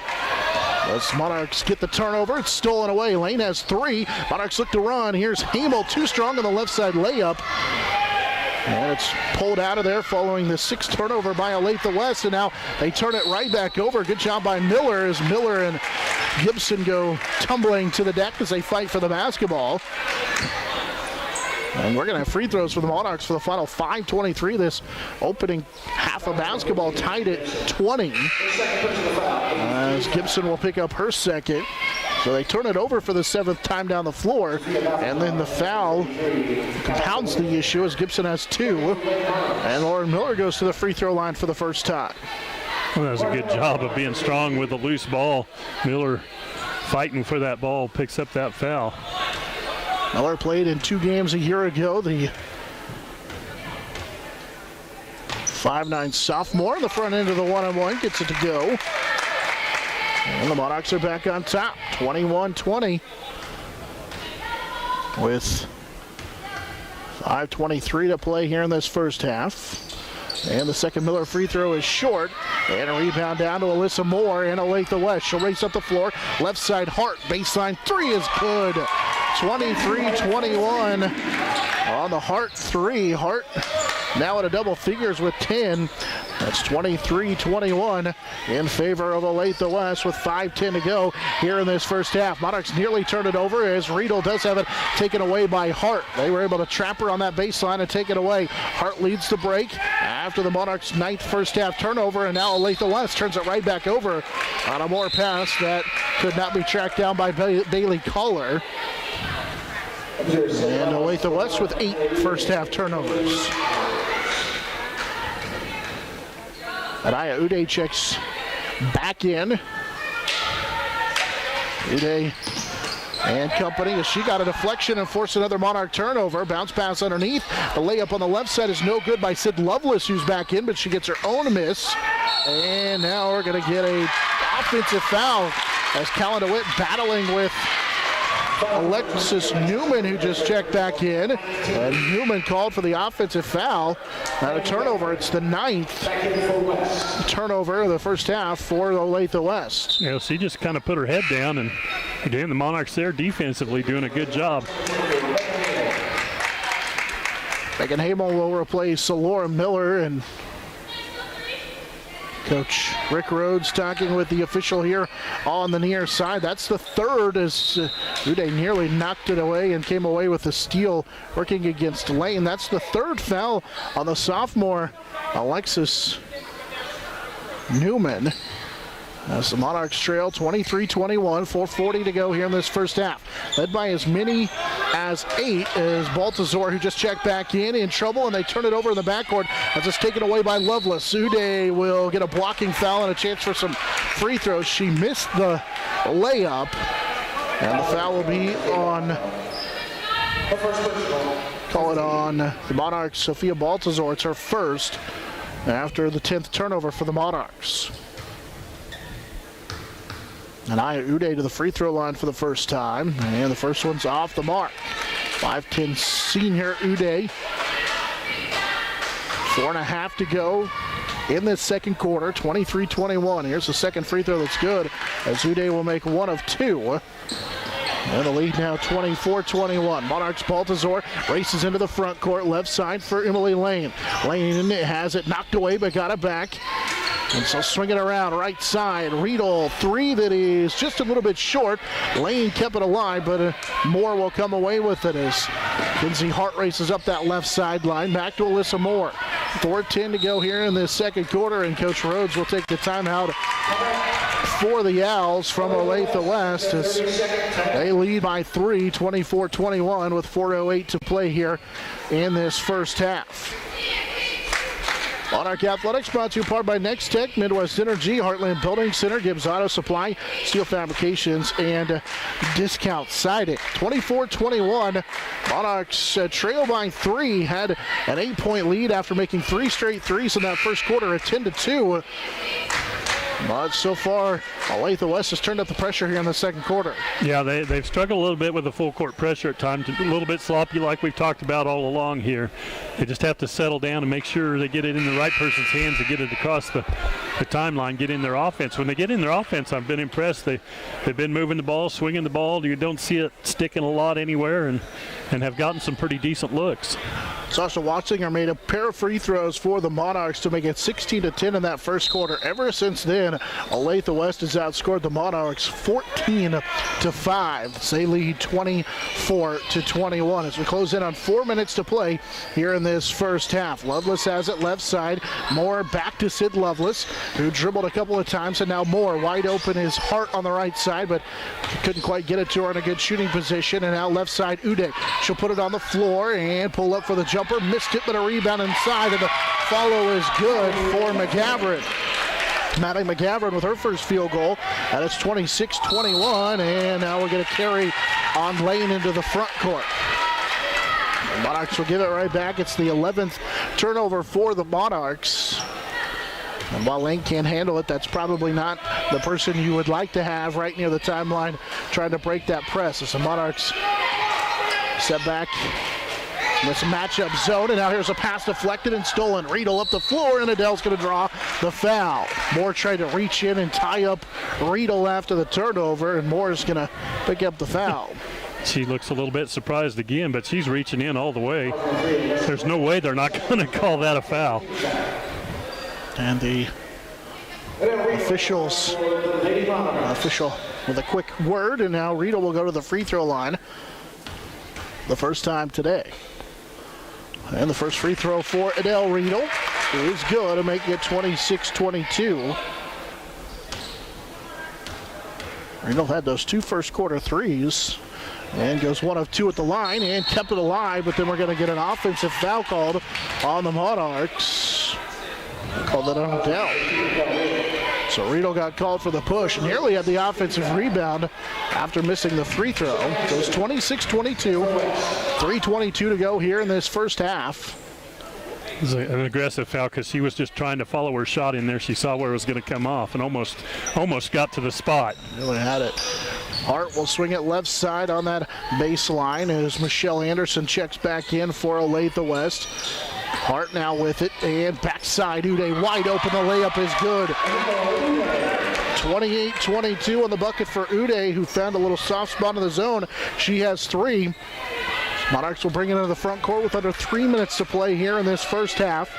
as Monarchs get the turnover, it's stolen away. Lane has 3. Monarchs look to run. Here's Hamel, too strong on the left side layup. And it's pulled out of there following the 6th turnover by Olathe West, and now they turn it right back over. Good job by Miller as Miller and Gibson go tumbling to the deck as they fight for the basketball. And we're going to have free throws for the Monarchs for the final 5:23. This opening half of basketball tied at 20. As Gibson will pick up her second. So they turn it over for the 7th time down the floor. And then the foul compounds the issue as Gibson has 2. And Lauren Miller goes to the free throw line for the first time. Well, that was a good job of being strong with the loose ball. Miller fighting for that ball, picks up that foul. Miller played in 2 games a year ago. The 5'9 sophomore, the front end of the 1-on-1 gets it to go. And the Monarchs are back on top, 21-20. With 5:23 to play here in this first half. And the second Miller free throw is short. And a rebound down to Alyssa Moore and Olathe West. She'll race up the floor. Left side Hart. Baseline 3 is good. 23-21 on the Hart 3. Hart now at a double figures with 10. That's 23-21 in favor of Olathe West with 5:10 to go here in this first half. Monarchs nearly turned it over as Riedel does have it taken away by Hart. They were able to trap her on that baseline and take it away. Hart leads the break after the Monarchs' 9th first half turnover, and now Olathe West turns it right back over on a more pass that could not be tracked down by Bailey Collar. And Olathe West with 8 first half turnovers. Adaya Uday checks back in. Uday and company as she got a deflection and forced another Monarch turnover. Bounce pass underneath. The layup on the left side is no good by Sid Lovelace, who's back in, but she gets her own miss. And now we're going to get a offensive foul as Callan DeWitt battling with Alexis Newman, who just checked back in. And Newman called for the offensive foul. And a turnover. It's the 9th turnover of the first half for Olathe West. Yeah, she just kind of put her head down, and again, the Monarchs there defensively doing a good job. Megan Hamel will replace Laura Miller, and Coach Rick Rhodes talking with the official here on the near side. That's the third as Uday nearly knocked it away and came away with a steal working against Lane. That's the third foul on the sophomore Alexis Newman. As the Monarchs trail 23-21, 4:40 to go here in this first half. Led by as many as 8 as Baltazar, who just checked back in trouble, and they turn it over in the backcourt as it's taken away by Lovelace. Uday will get a blocking foul and a chance for some free throws. She missed the layup, and the foul will be on, call it on the Monarchs, Sophia Baltazar. It's her first after the 10th turnover for the Monarchs. And Aya Uday to the free throw line for the first time. And the first one's off the mark. 5'10" senior Uday. 4.5 to go in this second quarter. 23-21. Here's the second free throw that's good, as Uday will make one of 2. And the lead now 24-21. Monarchs Baltazar races into the front court. Left side for Emily Lane. Lane has it knocked away but got it back. And so swing it around right side. Riedel, 3 that is just a little bit short. Lane kept it alive, but Moore will come away with it as Kinsey Hart races up that left sideline. Back to Alyssa Moore. 4:10 to go here in this second quarter, and Coach Rhodes will take the timeout for the Owls from Olathe West as they lead by 3, 24-21 with 4:08 to play here in this first half. Monarch Athletics brought to you part by Next Tech, Midwest Energy, Heartland Building Center, Gibbs Auto Supply, Steel Fabrications, and Discount Siding. 24-21. Monarchs trail by 3, had an 8-point lead after making 3 straight threes in that first quarter at 10-2. But so far, Olathe West has turned up the pressure here in the second quarter. Yeah, they've struggled a little bit with the full court pressure at times, a little bit sloppy like we've talked about all along here. They just have to settle down and make sure they get it in the right person's hands to get it across the timeline, get in their offense. When they get in their offense, I've been impressed. They've been moving the ball, swinging the ball. You don't see it sticking a lot anywhere, and have gotten some pretty decent looks. Sasha Watzinger made a pair of free throws for the Monarchs to make it 16-10 in that first quarter. Ever since then, Olathe West has outscored the Monarchs 14-5. They lead 24-21 as we close in on 4 minutes to play here in this first half. Lovelace has it left side. Moore back to Sid Lovelace, who dribbled a couple of times, and now Moore wide open is Hart on the right side, but couldn't quite get it to her in a good shooting position. And now left side Uday. She'll put it on the floor and pull up for the jumper. Missed it, but a rebound inside, and the follow is good for McGavran. Maddie McGavran with her first field goal, and it's 26-21, and now we're going to carry on Lane into the front court. The Monarchs will give it right back. It's the 11th turnover for the Monarchs. And while Lane can't handle it, that's probably not the person you would like to have right near the timeline trying to break that press. As the Monarchs step back in this matchup zone, and now here's a pass deflected and stolen. Riedel up the floor, and Adele's going to draw the foul. Moore tried to reach in and tie up Riedel after the turnover, and Moore's going to pick up the foul. She looks a little bit surprised again, but she's reaching in all the way. There's no way they're not going to call that a foul. And the official with a quick word, and now Riedel will go to the free throw line the first time today. And the first free throw for Adele Riedel is good to make it 26-22. Riedel had those 2 first quarter threes and goes 1 of 2 at the line and kept it alive, but then we're going to get an offensive foul called on the Monarchs. Called that on Adele. So Riedel got called for the push, nearly had the offensive rebound after missing the free throw. So it's 26-22, 3:22 to go here in this first half. It was an aggressive foul because she was just trying to follow her shot in there. She saw where it was going to come off and almost got to the spot. Really had it. Hart will swing it left side on that baseline as Michelle Anderson checks back in for Olathe West. Hart now with it, and backside Uday wide open. The layup is good. 28-22 on the bucket for Uday, who found a little soft spot in the zone. She has 3. Monarchs will bring it into the front court with under 3 minutes to play here in this first half.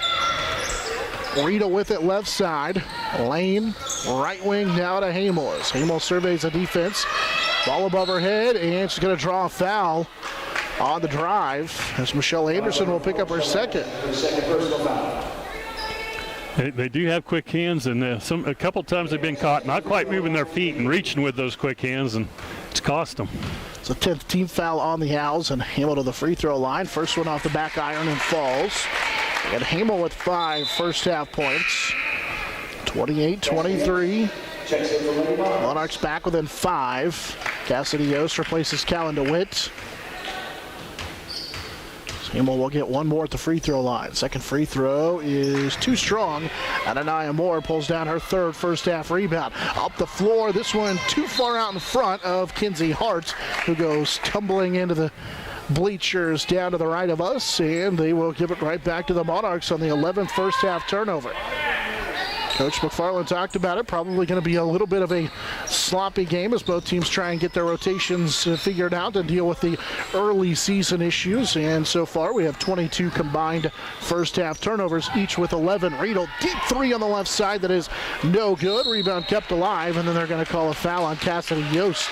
Riedel with it left side. Lane, right wing now to Hamel. As Hamel surveys the defense. Ball above her head, and she's going to draw a foul on the drive as Michelle Anderson will pick up her second. They do have quick hands, and a couple times they've been caught not quite moving their feet and reaching with those quick hands, and it's cost them. It's a 10th team foul on the Owls, and Hamel to the free throw line. First one off the back iron and falls. And Hamel with 5 first half points. 28-23. Monarchs back within 5. Cassidy Yost replaces Callan DeWitt. Hamel will get one more at the free throw line. Second free throw is too strong. And Anaya Moore pulls down her 3rd first half rebound. Up the floor, this one too far out in front of Kinsey Hart, who goes tumbling into the bleachers down to the right of us, and they will give it right back to the Monarchs on the 11th first half turnover. Coach McFarland talked about it. Probably going to be a little bit of a sloppy game as both teams try and get their rotations figured out and deal with the early season issues. And so far we have 22 combined first half turnovers, each with 11. Riedel, deep 3 on the left side that is no good. Rebound kept alive, and then they're going to call a foul on Cassidy Yost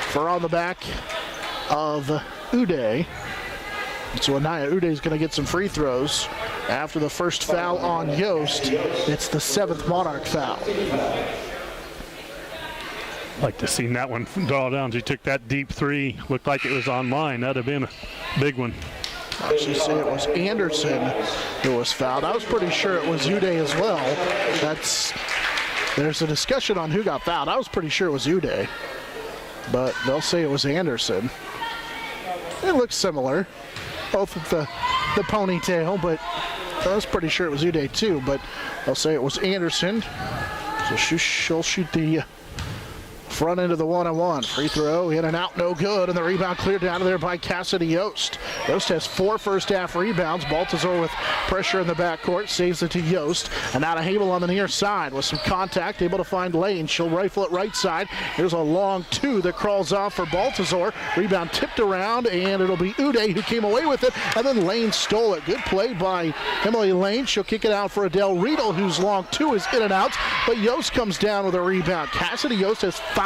for on the back of Uday. So Anaya Uday is going to get some free throws. After the first foul on Yost, it's the 7th Monarch foul. Like to see that one draw down. She took that deep 3. Looked like it was on line. That'd have been a big one. Actually say it was Anderson who was fouled. I was pretty sure it was Uday as well. There's a discussion on who got fouled. I was pretty sure it was Uday, but they'll say it was Anderson. It looks similar, both with the ponytail, but I was pretty sure it was Uday too, but they'll say it was Anderson. So she'll shoot the front end of the one-on-one. Free throw, in and out, no good, and the rebound cleared out of there by Cassidy Yost. Yost has 4 first half rebounds. Baltazar with pressure in the backcourt, saves it to Yost, and out of Hamel on the near side with some contact, able to find Lane. She'll rifle it right side. Here's a long 2 that crawls off for Baltazar. Rebound tipped around, and it'll be Uday who came away with it, and then Lane stole it. Good play by Emily Lane. She'll kick it out for Adele Riedel, whose long 2 is in and out, but Yost comes down with a rebound. Cassidy Yost has 5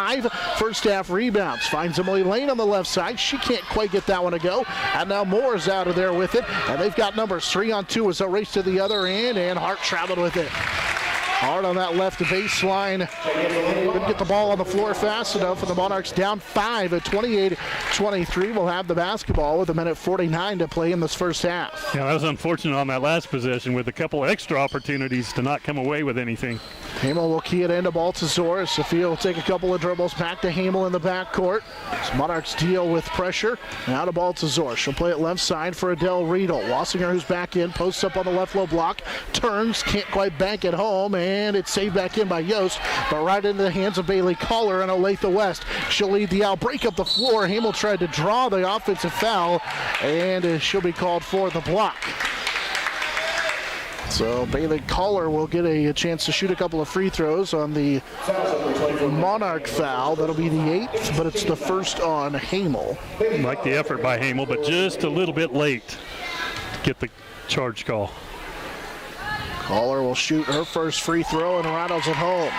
first half rebounds. Finds Emily Lane on the left side. She can't quite get that one to go. And now Moore's out of there with it. And they've got numbers 3 on 2 as they race to the other end. And Hart traveled with it. Hard on that left baseline. Couldn't get the ball on the floor fast enough, and the Monarchs down 5 at 28-23. Will have the basketball with 1:49 to play in this first half. Yeah, that was unfortunate on that last possession with a couple extra opportunities to not come away with anything. Hamel will key it into Baltazar. Sophia will take a couple of dribbles back to Hamel in the backcourt. So Monarchs deal with pressure. Now to Baltazar. She'll play it left side for Adele Riedel. Wassinger, who's back in, posts up on the left low block, turns, can't quite bank it home, and it's saved back in by Yost, but right into the hands of Bailey Collar and Olathe West. She'll lead the out, break up the floor. Hamel tried to draw the offensive foul, and she'll be called for the block. So Bailey Collar will get a chance to shoot a couple of free throws on the Monarch foul. That'll be the 8th, but it's the first on Hamel. Like the effort by Hamel, but just a little bit late to get the charge call. Collar will shoot her first free throw and rattles it home.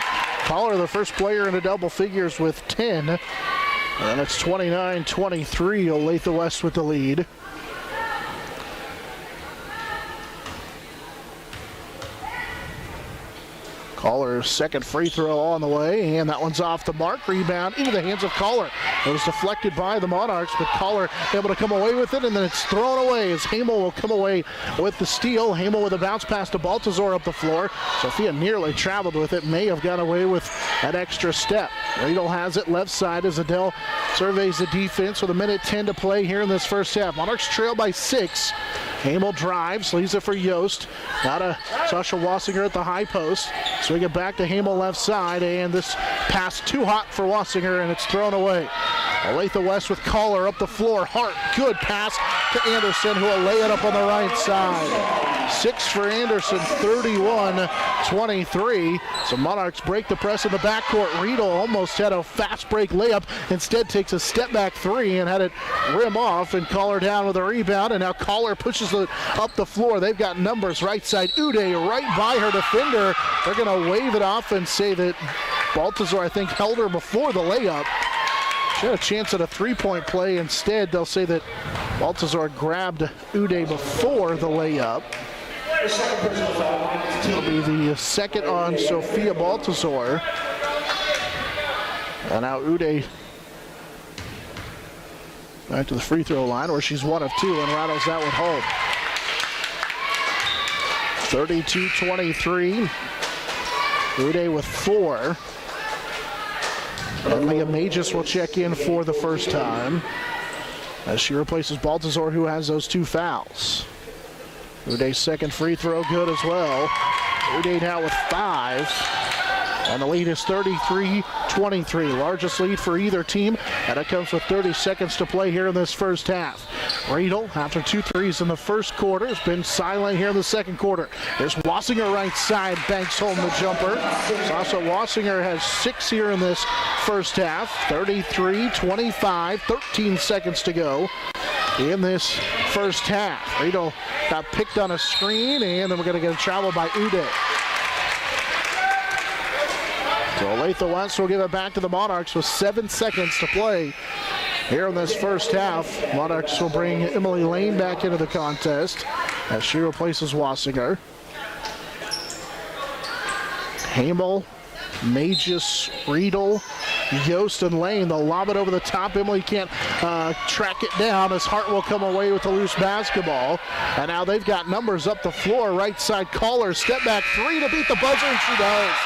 Collar, the first player in the double figures with 10. And it's 29-23, Olathe West with the lead. Collar's second free throw on the way, and that one's off the mark. Rebound into the hands of Collar. It was deflected by the Monarchs, but Collar able to come away with it, and then it's thrown away as Hamel will come away with the steal. Hamel with a bounce pass to Baltazar up the floor. Sophia nearly traveled with it, may have got away with an extra step. Riedel has it left side as Adele surveys the defense with 1:10 to play here in this first half. Monarchs trail by 6. Hamel drives, leaves it for Yost. Now to Sasha Wassinger at the high post. Swing it back to Hamel left side, and this pass too hot for Wassinger, and it's thrown away. Olathe West with Collar up the floor. Hart, good pass to Anderson, who will lay it up on the right side. 6 for Anderson, 31-23. So Monarchs break the press in the backcourt. Riedel almost had a fast break layup. Instead takes a step back 3 and had it rim off, and Collar down with a rebound, and now Collar pushes it up the floor. They've got numbers right side. Uday right by her defender. They're going to wave it off and say that Baltazar, I think, held her before the layup. She had a chance at a three-point play. Instead, they'll say that Baltazar grabbed Uday before the layup. It'll be the second on Sophia Baltazar. And now Uday back to the free throw line, where she's 1 of 2 and rattles that one home. 32-23. Uday with 4. And Leah Magis will check in for the first time as she replaces Baltazar, who has those 2 fouls. Uday's second free throw good as well. Uday now with 5. And the lead is 33-23. Largest lead for either team, and it comes with 30 seconds to play here in this first half. Riedel, after 2 threes in the first quarter, has been silent here in the second quarter. There's Wassinger right side, banks home the jumper. Sasha Wassinger has 6 here in this first half. 33-25, 13 seconds to go in this first half. Riedel got picked on a screen, and then we're going to get a travel by Uday. So Olathe West will give it back to the Monarchs with 7 seconds to play here in this first half. Monarchs will bring Emily Lane back into the contest as she replaces Wassinger. Hamel, Magis, Riedel, Yost, and Lane. They'll lob it over the top. Emily can't track it down as Hart will come away with the loose basketball. And now they've got numbers up the floor. Right side, Collar, step back 3 to beat the buzzer, and she does.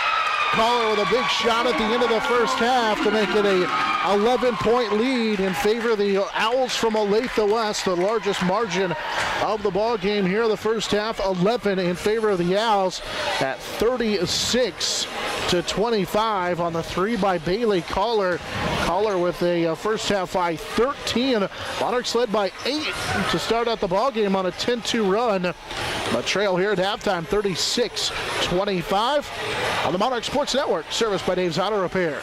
Collar with a big shot at the end of the first half to make it a 11-point lead in favor of the Owls from Olathe West. The largest margin of the ball game here in the first half, 11 in favor of the Owls at 36-25 on the 3 by Bailey Collar. Collar with a first half high 13. Monarchs led by 8 to start out the ball game on a 10-2 run. The trail here at halftime, 36-25 on the Monarch Sports Network, serviced by Dave's Auto Repair.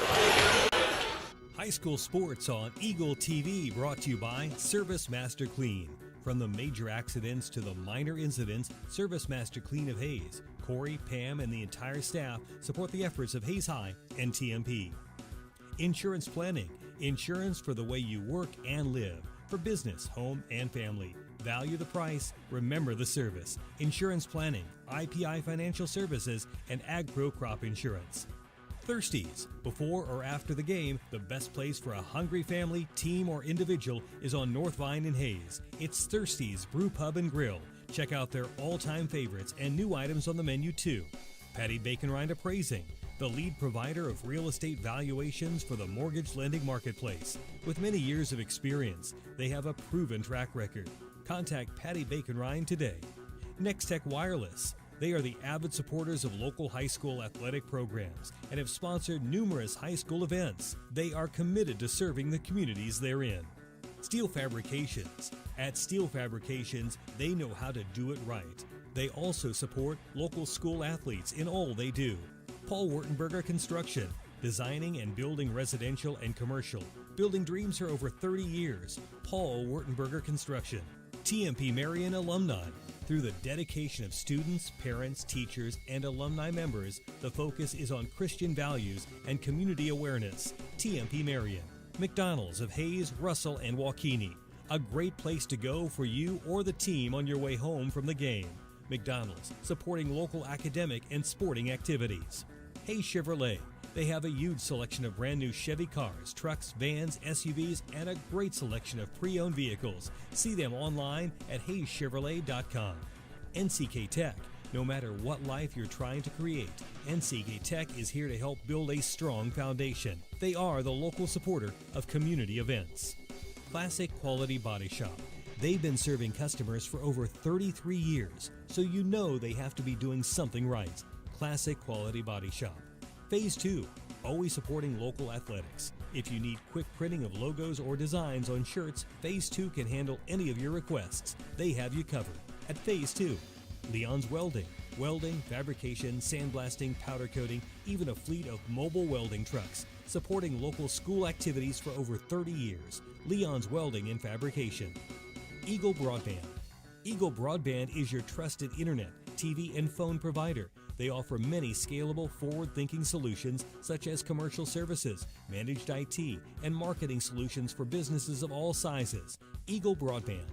High school sports on Eagle TV, brought to you by Service Master Clean. From the major accidents to the minor incidents, Service Master Clean of Hayes, Corey, Pam, and the entire staff support the efforts of Hayes High and TMP. Insurance planning, insurance for the way you work and live, for business, home, and family. Value the price, remember the service. Insurance planning, IPI Financial Services, and AgPro Crop Insurance. Thirsties. Before or after the game, the best place for a hungry family, team, or individual is on North Vine in Hayes. It's Thirsties Brew Pub and Grill. Check out their all-time favorites and new items on the menu too. Patty Bacon Rind Appraising, the lead provider of real estate valuations for the mortgage lending marketplace. With many years of experience, they have a proven track record. Contact Patty Bacon Rind today. Next Tech Wireless. They are the avid supporters of local high school athletic programs and have sponsored numerous high school events. They are committed to serving the communities they're in. Steel Fabrications. At Steel Fabrications, they know how to do it right. They also support local school athletes in all they do. Paul Wurtenberger Construction. Designing and building residential and commercial. Building dreams for over 30 years. Paul Wurtenberger Construction. TMP Marion Alumni. Through the dedication of students, parents, teachers, and alumni members, the focus is on Christian values and community awareness. TMP Marion. McDonald's of Hayes, Russell, and Waukene. A great place to go for you or the team on your way home from the game. McDonald's, supporting local academic and sporting activities. Hayes Chevrolet. They have a huge selection of brand new Chevy cars, trucks, vans, SUVs, and a great selection of pre-owned vehicles. See them online at hayeschevrolet.com. NCK Tech. No matter what life you're trying to create, NCK Tech is here to help build a strong foundation. They are the local supporter of community events. Classic Quality Body Shop. They've been serving customers for over 33 years, so you know they have to be doing something right. Classic Quality Body Shop. Phase 2, always supporting local athletics. If you need quick printing of logos or designs on shirts, Phase 2 can handle any of your requests. They have you covered. At Phase 2, Leon's Welding. Welding, fabrication, sandblasting, powder coating, even a fleet of mobile welding trucks. Supporting local school activities for over 30 years. Leon's Welding and Fabrication. Eagle Broadband. Eagle Broadband is your trusted internet, TV, and phone provider. They offer many scalable, forward-thinking solutions such as commercial services, managed IT, and marketing solutions for businesses of all sizes. Eagle Broadband.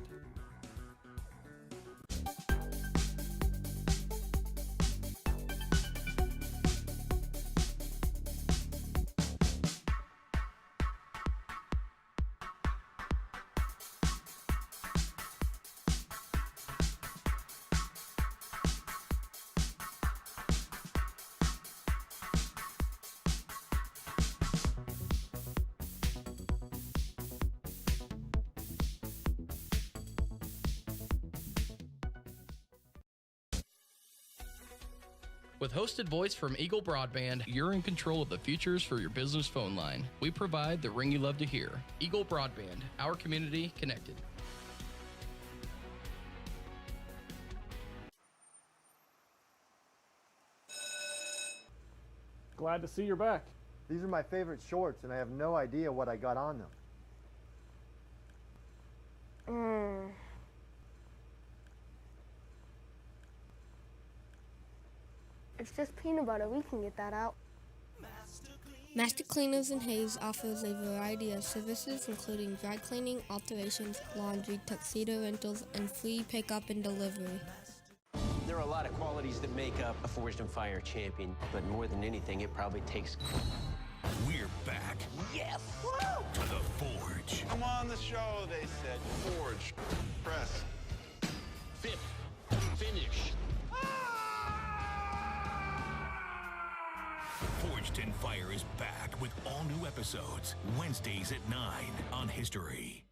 With hosted voice from Eagle Broadband, you're in control of the futures for your business phone line. We provide the ring you love to hear. Eagle Broadband, our community connected. Glad to see you're back. These are my favorite shorts, and I have no idea what I got on them. It's just peanut butter. We can get that out. Master Cleaners in Hayes offers a variety of services including dry cleaning, alterations, laundry, tuxedo rentals, and free pickup and delivery. There are a lot of qualities that make up a Forged and Fire champion, but more than anything, it probably takes... We're back. Yes! To the Forge. Come on the show, they said. Forge. Press. Fifth. Finish. Forged in Fire is back with all new episodes, Wednesdays at 9 on History.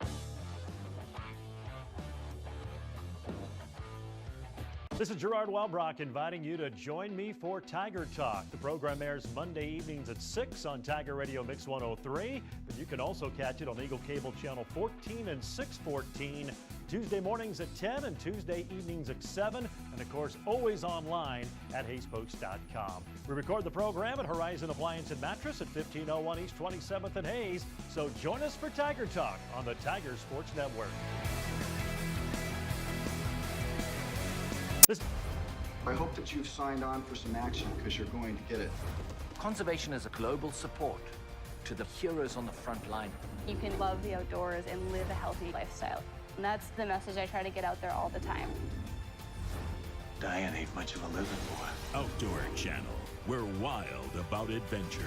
This is Gerard Welbrock inviting you to join me for Tiger Talk. The program airs Monday evenings at 6 on Tiger Radio Mix 103, but you can also catch it on Eagle Cable Channel 14 and 614, Tuesday mornings at 10 and Tuesday evenings at 7, and of course always online at HaysPost.com. We record the program at Horizon Appliance and Mattress at 1501 East 27th and Hayes, so join us for Tiger Talk on the Tiger Sports Network. I hope that you've signed on for some action because you're going to get it. Conservation is a global support to the heroes on the front line. You can love the outdoors and live a healthy lifestyle. And that's the message I try to get out there all the time. Diane ain't much of a living boy. Outdoor Channel. We're wild about adventure.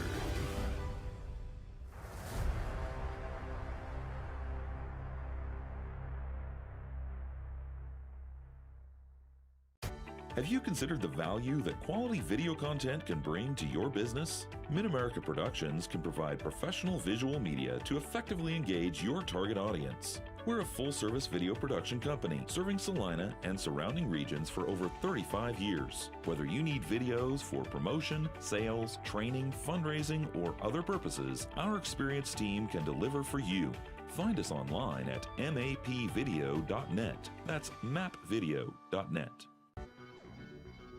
Have you considered the value that quality video content can bring to your business? Mid-America Productions can provide professional visual media to effectively engage your target audience. We're a full-service video production company serving Salina and surrounding regions for over 35 years. Whether you need videos for promotion, sales, training, fundraising, or other purposes, our experienced team can deliver for you. Find us online at mapvideo.net. That's mapvideo.net.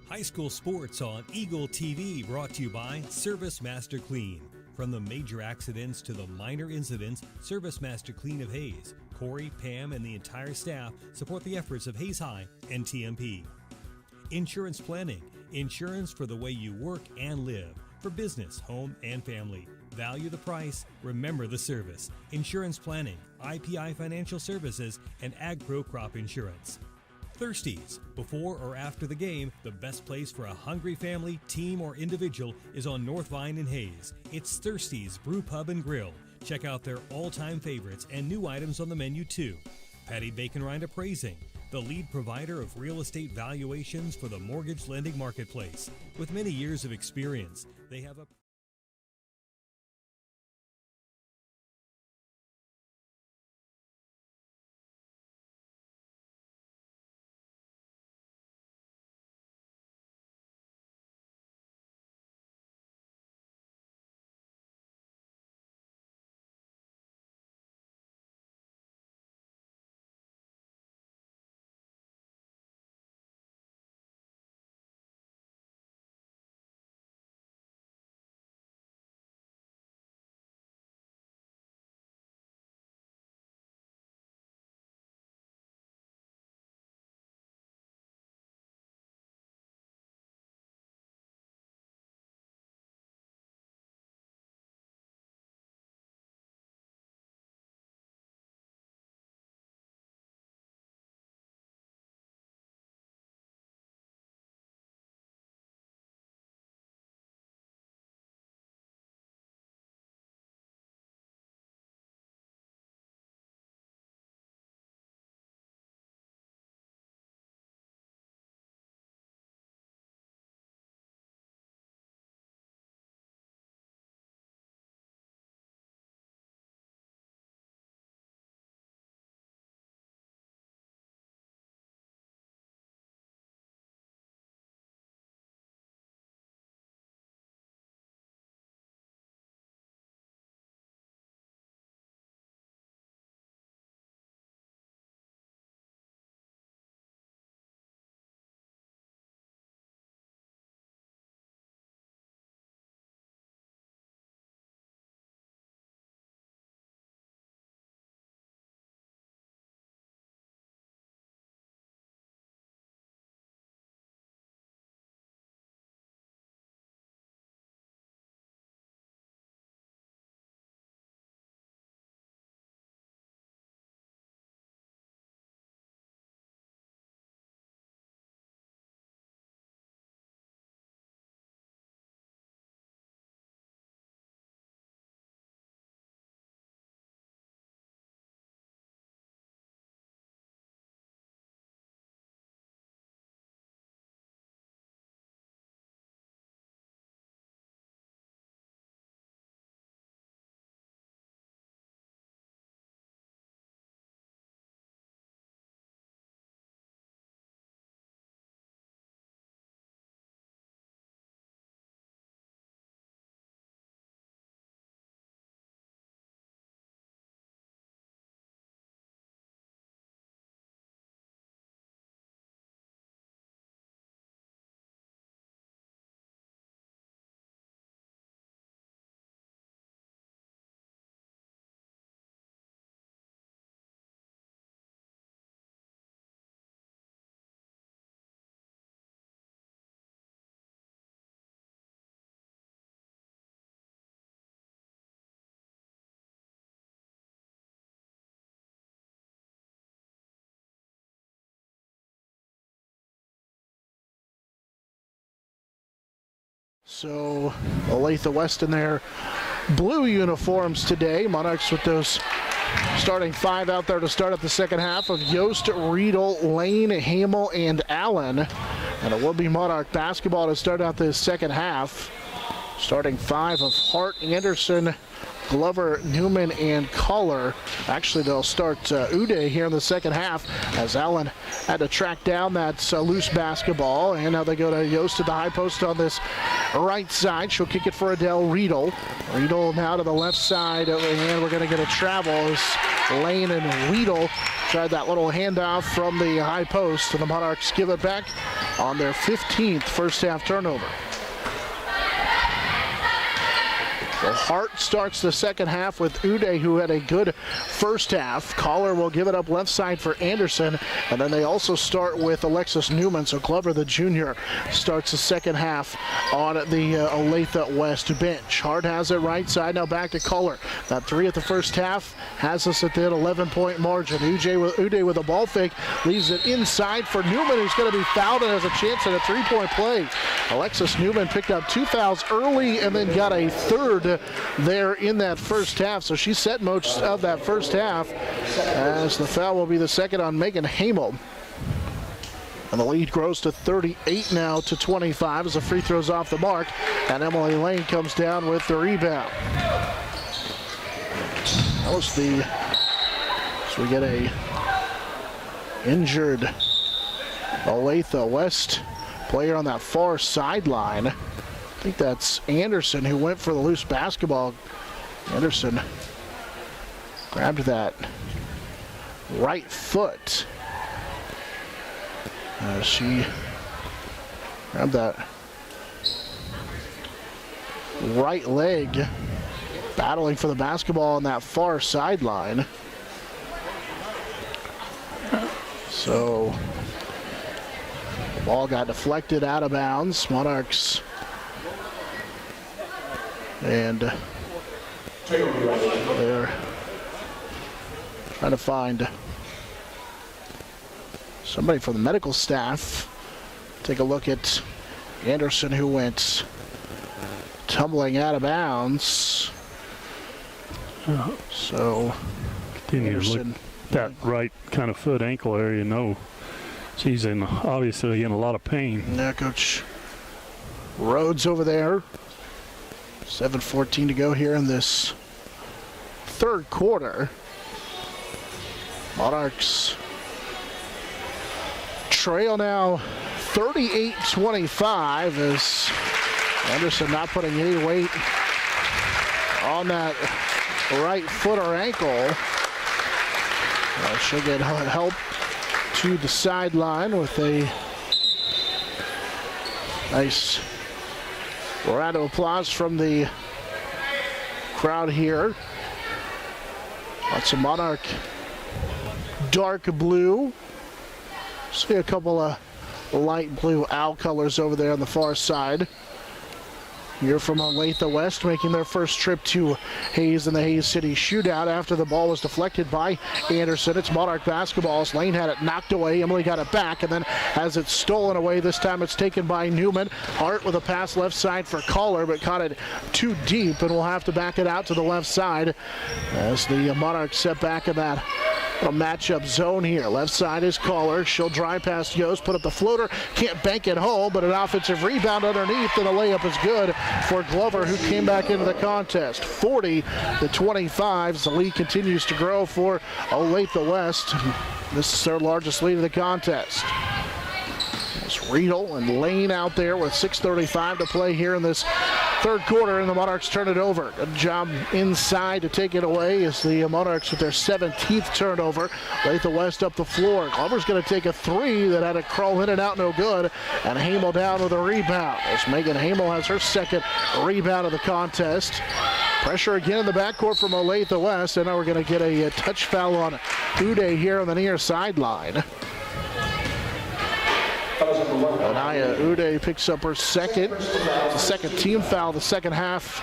High school sports on Eagle TV brought to you by Service Master Clean. From the major accidents to the minor incidents, Service Master Clean of Hayes, Corey, Pam, and the entire staff support the efforts of Hayes High and TMP. Insurance planning, insurance for the way you work and live, for business, home, and family. Value the price, remember the service. Insurance planning, IPI Financial Services, and AgPro Crop Insurance. Thirsties. Before or after the game, the best place for a hungry family, team, or individual is on North Vine in Hayes. It's Thirsties Brew Pub and Grill. Check out their all-time favorites and new items on the menu too. Patty Bacon Rind Appraising, the lead provider of real estate valuations for the mortgage lending marketplace. With many years of experience, they have a So Olathe West in their blue uniforms today. Monarchs with those starting five out there to start up the second half of Yost, Riedel, Lane, Hamel, and Allen. And it will be Monarch basketball to start out this second half. Starting five of Hart, Anderson, Glover, Newman, and Culler. Actually, they'll start Uday here in the second half as Allen had to track down that loose basketball. And now they go to Yost at the high post on this right side. She'll kick it for Adele Riedel. Riedel now to the left side, and we're going to get a travel as Lane and Riedel tried that little handoff from the high post, and the Monarchs give it back on their 15th first half turnover. Well, Hart starts the second half with Uday, who had a good first half. Collar will give it up left side for Anderson, and then they also start with Alexis Newman. So Glover, the junior, starts the second half on the Olathe West bench. Hart has it right side, now back to Collar. That 3 at the first half has us at that 11-point margin. Uday with a ball fake, leaves it inside for Newman, who's going to be fouled and has a chance at a 3-point play. Alexis Newman picked up 2 fouls early and then got a third there in that first half. So she set most of that first half, as the foul will be the second on Megan Hamel. And the lead grows to 38 now to 25 as the free throws off the mark, and Emily Lane comes down with the rebound. That was so we get a injured Olathe West player on that far sideline. I think that's Anderson, who went for the loose basketball. Anderson grabbed that right foot. She grabbed that right leg, battling for the basketball on that far sideline. So the ball got deflected out of bounds. Monarchs and they're trying to find somebody from the medical staff. Take a look at Anderson, who went tumbling out of bounds. So continue to look that right kind of foot ankle area. No, she's obviously in a lot of pain. Yeah, Coach Rhodes over there. 7:14 to go here in this third quarter. Monarchs trail now 38-25 as Anderson not putting any weight on that right foot or ankle. She'll get help to the sideline with a nice round of applause from the crowd here. Lots of Monarch dark blue. See a couple of light blue owl colors over there on the far side. Here from Olathe West, making their first trip to Hayes in the Hayes City Shootout after the ball was deflected by Anderson. It's Monarch basketball. Lane had it knocked away. Emily got it back and then has it stolen away. This time it's taken by Newman. Hart with a pass left side for Collar, but caught it too deep and will have to back it out to the left side as the Monarchs set back in that little matchup zone here. Left side is Collar. She'll drive past Yost, put up the floater. Can't bank it home, but an offensive rebound underneath, and a layup is good for Glover, who came back into the contest. 40-25. The lead continues to grow for Olathe West. This is their largest lead of the contest. It's Riedel and Lane out there with 6:35 to play here in this third quarter, and the Monarchs turn it over. Good job inside to take it away as the Monarchs with their 17th turnover. Olathe West up the floor. Glover's going to take a three that had to crawl in and out, no good. And Hamel down with a rebound as Megan Hamel has her second rebound of the contest. Pressure again in the backcourt from Olathe West, and now we're going to get a touch foul on Uday here on the near sideline. Anaya Uday picks up her second. It's the second team foul the second half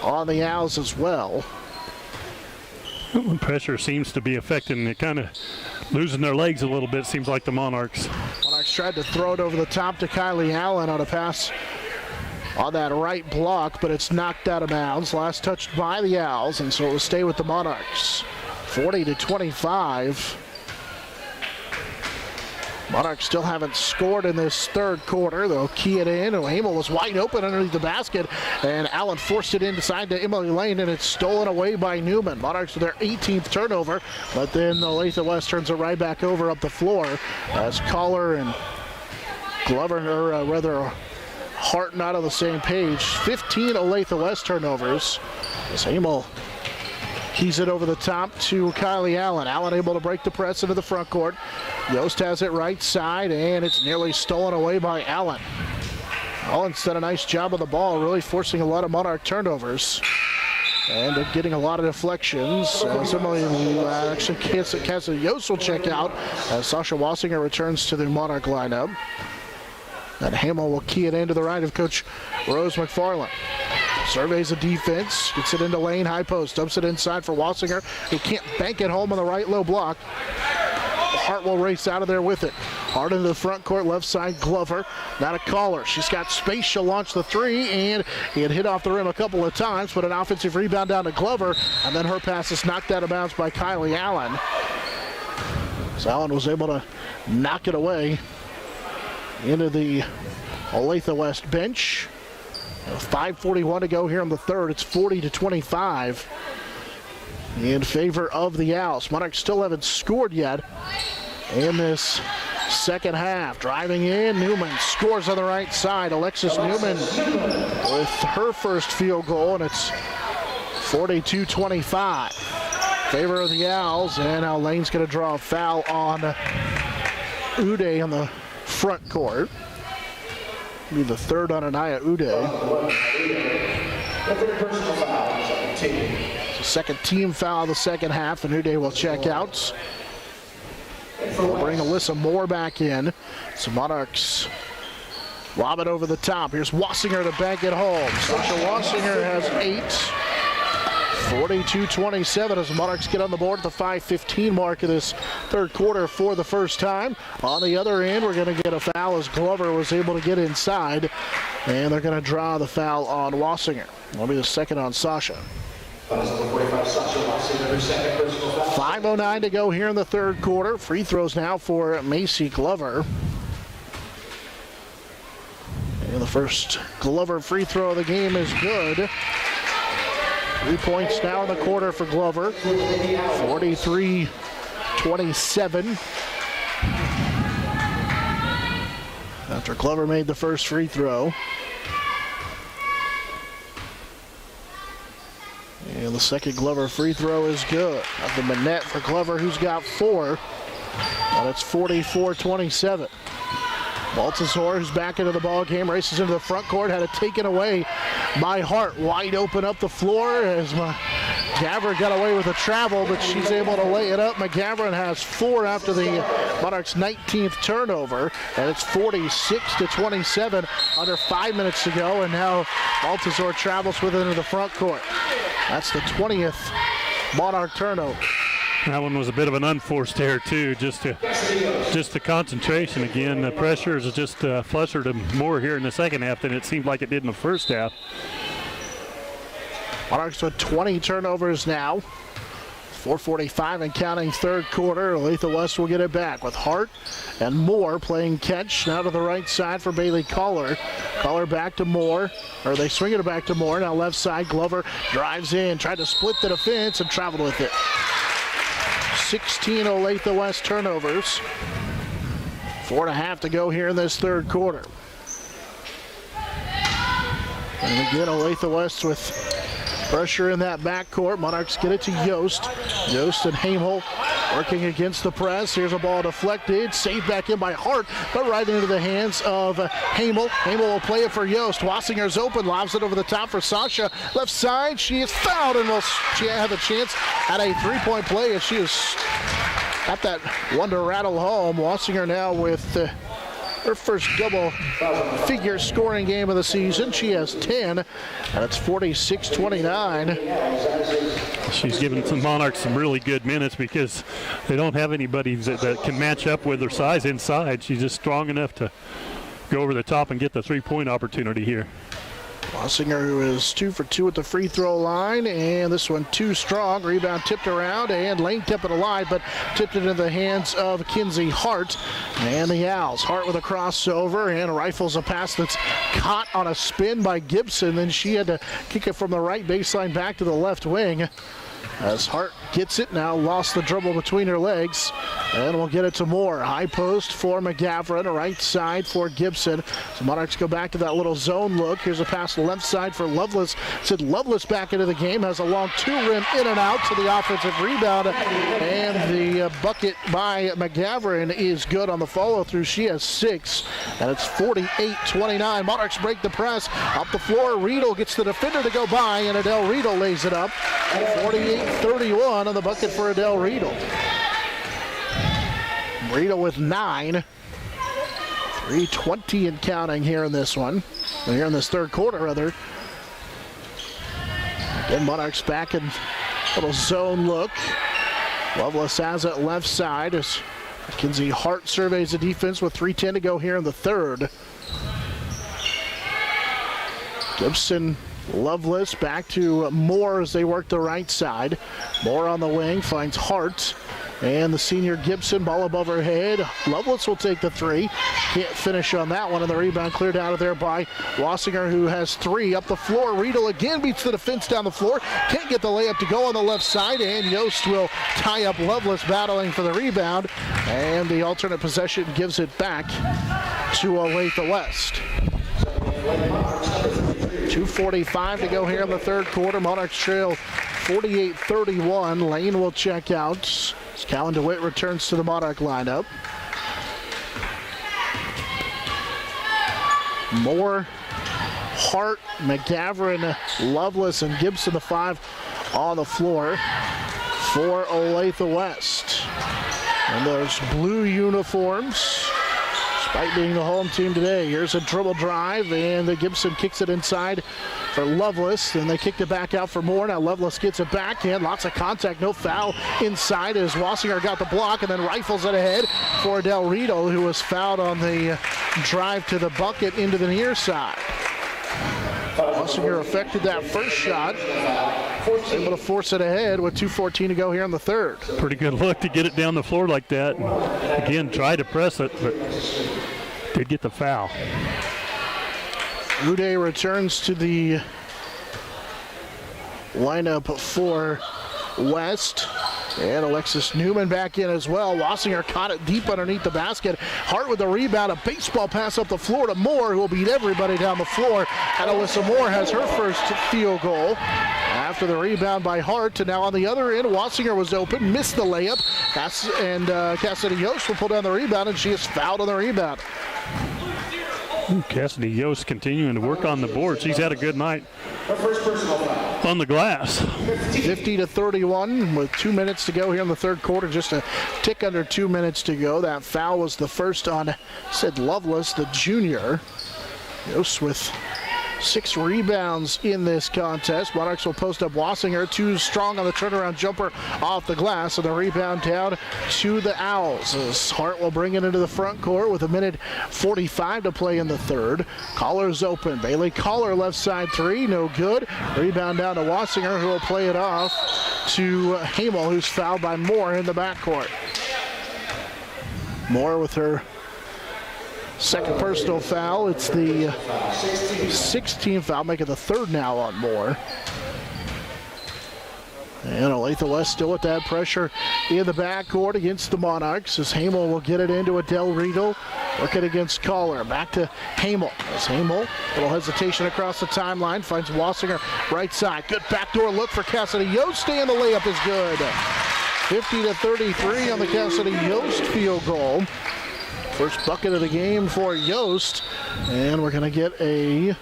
on the Owls as well. The pressure seems to be affecting, they're kind of losing their legs a little bit, seems like the Monarchs. Monarchs tried to throw it over the top to Kylie Allen on a pass on that right block, but it's knocked out of bounds. Last touched by the Owls, and so it will stay with the Monarchs. 40-25. Monarchs still haven't scored in this third quarter. They'll key it in. Hamel was wide open underneath the basket, and Allen forced it inside to Emily Lane, and it's stolen away by Newman. Monarchs with their 18th turnover, but then Olathe West turns it right back over up the floor as Collar and Glover, or rather Hart, not on the same page. 15 Olathe West turnovers as Hamel keys it over the top to Kylie Allen. Allen able to break the press into the front court. Yost has it right side, and it's nearly stolen away by Allen. Holland's done a nice job of the ball, really forcing a lot of Monarch turnovers. And getting a lot of deflections. Similarly, actually, Casa Yost will check out as Sasha Wassinger returns to the Monarch lineup. And Hamill will key it into the right of Coach Rose McFarland. Surveys the defense, gets it into lane, high post, dumps it inside for Wassinger. He can't bank it home on the right low block. Hart will race out of there with it. Hart into the front court, left side, Glover. Not a caller. She's got space. She'll launch the three, and he had hit off the rim a couple of times, but an offensive rebound down to Glover, and then her pass is knocked out of bounds by Kylie Allen. So Allen was able to knock it away into the Olathe West bench. 5:41 to go here in the third. It's 40-25 in favor of the Owls. Monarchs still haven't scored yet in this second half. Driving in, Newman scores on the right side. Alexis Newman with her first field goal, and it's 42-25. Favor of the Owls, and now Lane's going to draw a foul on Uday on the front court. Be the third on Anaya Uday. It's the second team foul of the second half, and Uday will check out. We'll bring Alyssa Moore back in. So Monarchs lob it over the top. Here's Wassinger to bank it home. Sasha Wassinger has 8. 42-27 as the Monarchs get on the board at the 5:15 mark of this third quarter for the first time. On the other end, we're going to get a foul as Glover was able to get inside, and they're going to draw the foul on Wassinger. That'll be the second on Sasha. 5:09 to go here in the third quarter. Free throws now for Macy Glover. And the first Glover free throw of the game is good. 3 points now in the quarter for Glover. 43-27. After Glover made the first free throw. And the second Glover free throw is good. Nothing but net for Glover, who's got 4. And it's 44-27. Baltazar, who's back into the ball game, races into the front court, had it taken away by Hart. Wide open up the floor as McGavran got away with a travel, but she's able to lay it up. McGavran has 4 after the Monarchs' 19th turnover, and it's 46-27 under 5 minutes to go, and now Baltazar travels with it into the front court. That's the 20th Monarch turnover. That one was a bit of an unforced error too, just the concentration again. The pressure is just flustered him more here in the second half than it seemed like it did in the first half. Monarchs with 20 turnovers now. 4:45 and counting third quarter. Olathe West will get it back with Hart and Moore playing catch. Now to the right side for Bailey Collar. Collar back to Moore, or they swing it back to Moore. Now left side, Glover drives in, tried to split the defense and traveled with it. 16 Olathe West turnovers. 4.5 to go here in this third quarter. And again, Olathe West with pressure in that backcourt. Monarchs get it to Yost. Yost and Hamel working against the press. Here's a ball deflected. Saved back in by Hart, but right into the hands of Hamel. Hamel will play it for Yost. Wassinger's open. Lobs it over the top for Sasha. Left side. She is fouled, and she have a chance at a three-point play as she is got that one to rattle home. Wassinger now with her first double-figure scoring game of the season. She has 10, and it's 46-29. She's given some Monarchs some really good minutes because they don't have anybody that can match up with her size inside. She's just strong enough to go over the top and get the three-point opportunity here. Wassinger, who is 2 for 2 at the free throw line, and this one too strong. Rebound tipped around, and Lane kept it alive, but tipped it into the hands of Kinsey Hart and the Owls. Hart with a crossover and rifles a pass that's caught on a spin by Gibson. Then she had to kick it from the right baseline back to the left wing. As Hart gets it now, lost the dribble between her legs, and we'll get it to Moore. High post for McGavran, right side for Gibson. So Monarchs go back to that little zone look. Here's a pass left side for Lovelace. Sid Lovelace back into the game, has a long two-rim in and out to the offensive rebound, and the bucket by McGavran is good on the follow-through. She has 6, and it's 48-29. Monarchs break the press. Up the floor, Riedel gets the defender to go by, and Adele Riedel lays it up. 48-31 on the bucket for Adele Riedel. Riedel with 9. 3:20 and counting here in this one. Here in this third quarter, rather. Again, Monarchs back in little zone look. Lovelace has it left side as Mackenzie Hart surveys the defense with 3:10 to go here in the third. Gibson, Lovelace back to Moore as they work the right side. Moore on the wing finds Hart. And the senior Gibson, ball above her head. Lovelace will take the 3. Can't finish on that one, and the rebound cleared out of there by Wassinger, who has 3. Up the floor, Riedel again beats the defense down the floor. Can't get the layup to go on the left side, and Yost will tie up Lovelace battling for the rebound. And the alternate possession gives it back to Olathe West. 2:45 to go here in the third quarter. Monarchs trail 48-31. Lane will check out as Callan DeWitt returns to the Monarch lineup. Moore, Hart, McGavran, Lovelace, and Gibson, the 5 on the floor for Olathe West. And those blue uniforms, despite being the home team today. Here's a dribble drive, and the Gibson kicks it inside for Lovelace. Then they kicked it back out for Moore. Now Lovelace gets it back, and lots of contact, no foul inside as Wassinger got the block and then rifles it ahead for Adele Riedel, who was fouled on the drive to the bucket into the near side. Wassinger affected that first shot, able to force it ahead with 2:14 to go here in the third. Pretty good look to get it down the floor like that. Again, try to press it, but did get the foul. Uday returns to the lineup for West. And Alexis Newman back in as well. Wassinger caught it deep underneath the basket. Hart with the rebound, a baseball pass up the floor to Moore, who will beat everybody down the floor. And Alyssa Moore has her first field goal after the rebound by Hart. And now on the other end, Wassinger was open, missed the layup. Cassidy Yost will pull down the rebound, and she is fouled on the rebound. Cassidy Yost continuing to work on the board. She's had a good night on the glass. 50-31 with 2 minutes to go here in the third quarter. Just a tick under 2 minutes to go. That foul was the first on Sid Lovelace, the junior. Yost with 6 rebounds in this contest. Monarchs will post up Wassinger, too strong on the turnaround jumper off the glass, and the rebound down to the Owls. As Hart will bring it into the front court with 1:45 to play in the third. Collar's open. Bailey Collar left side 3, no good. Rebound down to Wassinger, who will play it off to Hamel, who's fouled by Moore in the backcourt. Moore with her second personal foul. It's the 16th foul, making the third now on Moore. And Olathe West still with that pressure in the backcourt against the Monarchs as Hamel will get it into Adele Riedel. Working against Collar. Back to Hamel. As Hamel, little hesitation across the timeline, finds Wassinger right side. Good backdoor look for Cassidy Yost, and the layup is good. 50-33 on the Cassidy Yost field goal. First bucket of the game for Yost, and we're going to get a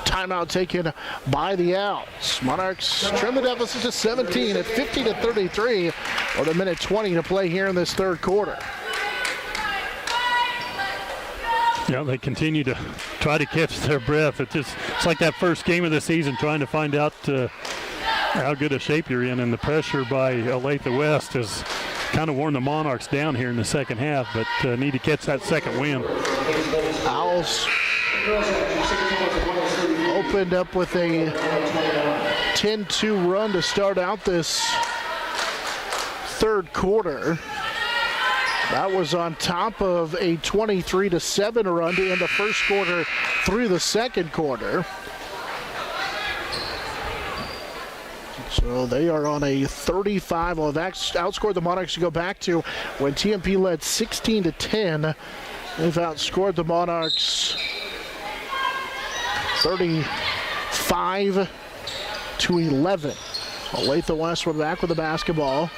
timeout taken by the Owls. Monarchs trim the deficit to 17 at 50-33 with 1:20 to play here in this third quarter. Yeah, they continue to try to catch their breath. It's like that first game of the season, trying to find out how good a shape you're in, and the pressure by Olathe West has kind of worn the Monarchs down here in the second half, but need to catch that second win. Owls opened up with a 10-2 run to start out this third quarter. That was on top of a 23-7 run to end the first quarter through the second quarter. So they are on a 35. Well, they've outscored the Monarchs to go back to when TMP led 16-10. They've outscored the Monarchs 35-11. Olathe West were back with the basketball.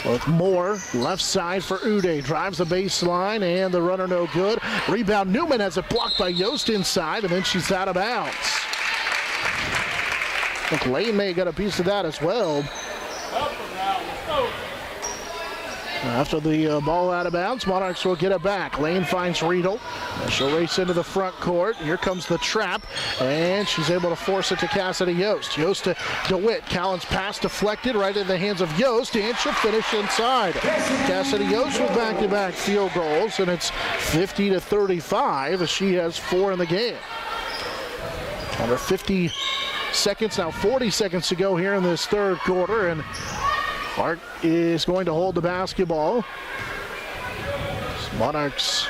With Moore, left side for Uday. Drives the baseline, and the runner no good. Rebound, Newman has it blocked by Yost inside, and then she's out of bounds. I think Lane may get a piece of that as well. After the ball out of bounds, Monarchs will get it back. Lane finds Riedel. She'll race into the front court. Here comes the trap, and she's able to force it to Cassidy Yost. Yost to DeWitt. Collins pass deflected right in the hands of Yost, and she'll finish inside. Cassidy Yost with back-to-back field goals, and it's 50-35 as she has 4 in the game. Under 50 seconds, now 40 seconds to go here in this third quarter, and Hart is going to hold the basketball. Monarchs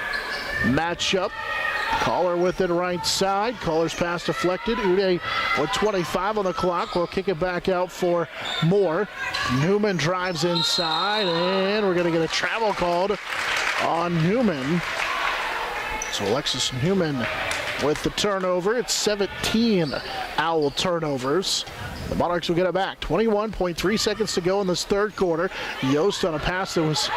match up. Caller with it right side. Caller's pass deflected. Uday with 25 on the clock. We'll kick it back out for Moore. Newman drives inside, and we're going to get a travel called on Newman. So Alexis Newman with the turnover. It's 17 Owl turnovers. The Monarchs will get it back. 21.3 seconds to go in this third quarter. Yost on a pass that was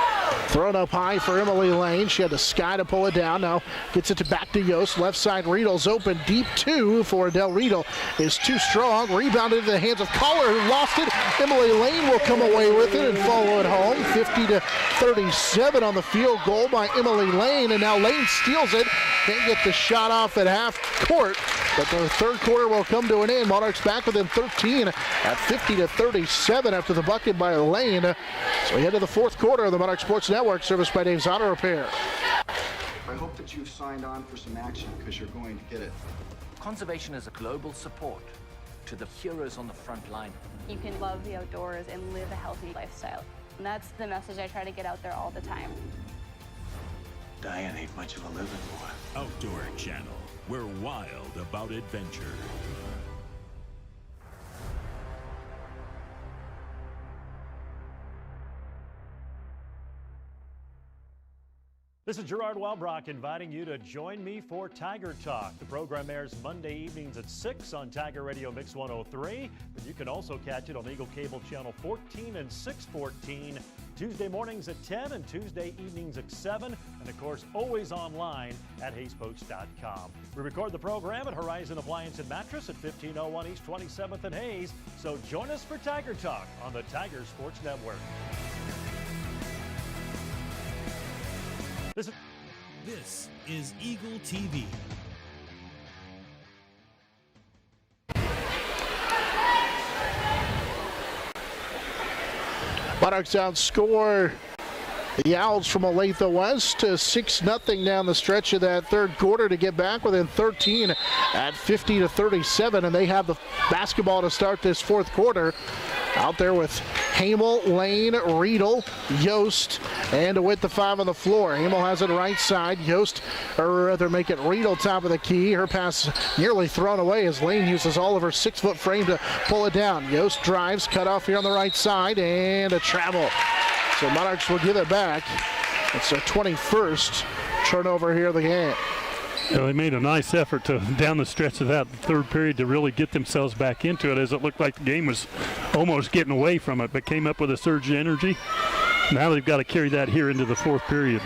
thrown up high for Emily Lane. She had the sky to pull it down. Now gets it back to Yost. Left side, Riedel's open. Deep two for Adele Riedel is too strong. Rebounded into the hands of Caller, who lost it. Emily Lane will come away with it and follow it home. 50-37 on the field goal by Emily Lane. And now Lane steals it. Can't get the shot off at half court. But the third quarter will come to an end. Monarchs back within 13 at 50-37 after the bucket by Lane. So we head to the fourth quarter of the Monarch Sports Network, serviced by Dave's Auto Repair. I hope that you've signed on for some action because you're going to get it. Conservation is a global support to the heroes on the front line. You can love the outdoors and live a healthy lifestyle. And that's the message I try to get out there all the time. Diane ain't much of a living boy. Outdoor Channel. We're wild about adventure. This is Gerard Welbrock inviting you to join me for Tiger Talk. The program airs Monday evenings at 6 on Tiger Radio Mix 103, but you can also catch it on Eagle Cable Channel 14 and 614, Tuesday mornings at 10 and Tuesday evenings at 7, and of course always online at HaysPost.com. We record the program at Horizon Appliance and Mattress at 1501 East 27th and Hayes, so join us for Tiger Talk on the Tiger Sports Network. This is Eagle TV. Monarchs outscore the Owls from Olathe West to 6-0 down the stretch of that third quarter to get back within 13 at 50-37, and they have the basketball to start this fourth quarter. Out there with Hamel, Lane, Riedel, Yost, and with the 5 on the floor. Hamel has it right side. Yost, or rather make it Riedel top of the key. Her pass nearly thrown away as Lane uses all of her 6-foot frame to pull it down. Yost drives, cut off here on the right side, and a travel. So Monarchs will give it back. It's their 21st turnover here of the game. Yeah, they made a nice effort to down the stretch of that third period to really get themselves back into it, as it looked like the game was almost getting away from it, but came up with a surge of energy. Now they've got to carry that here into the fourth period.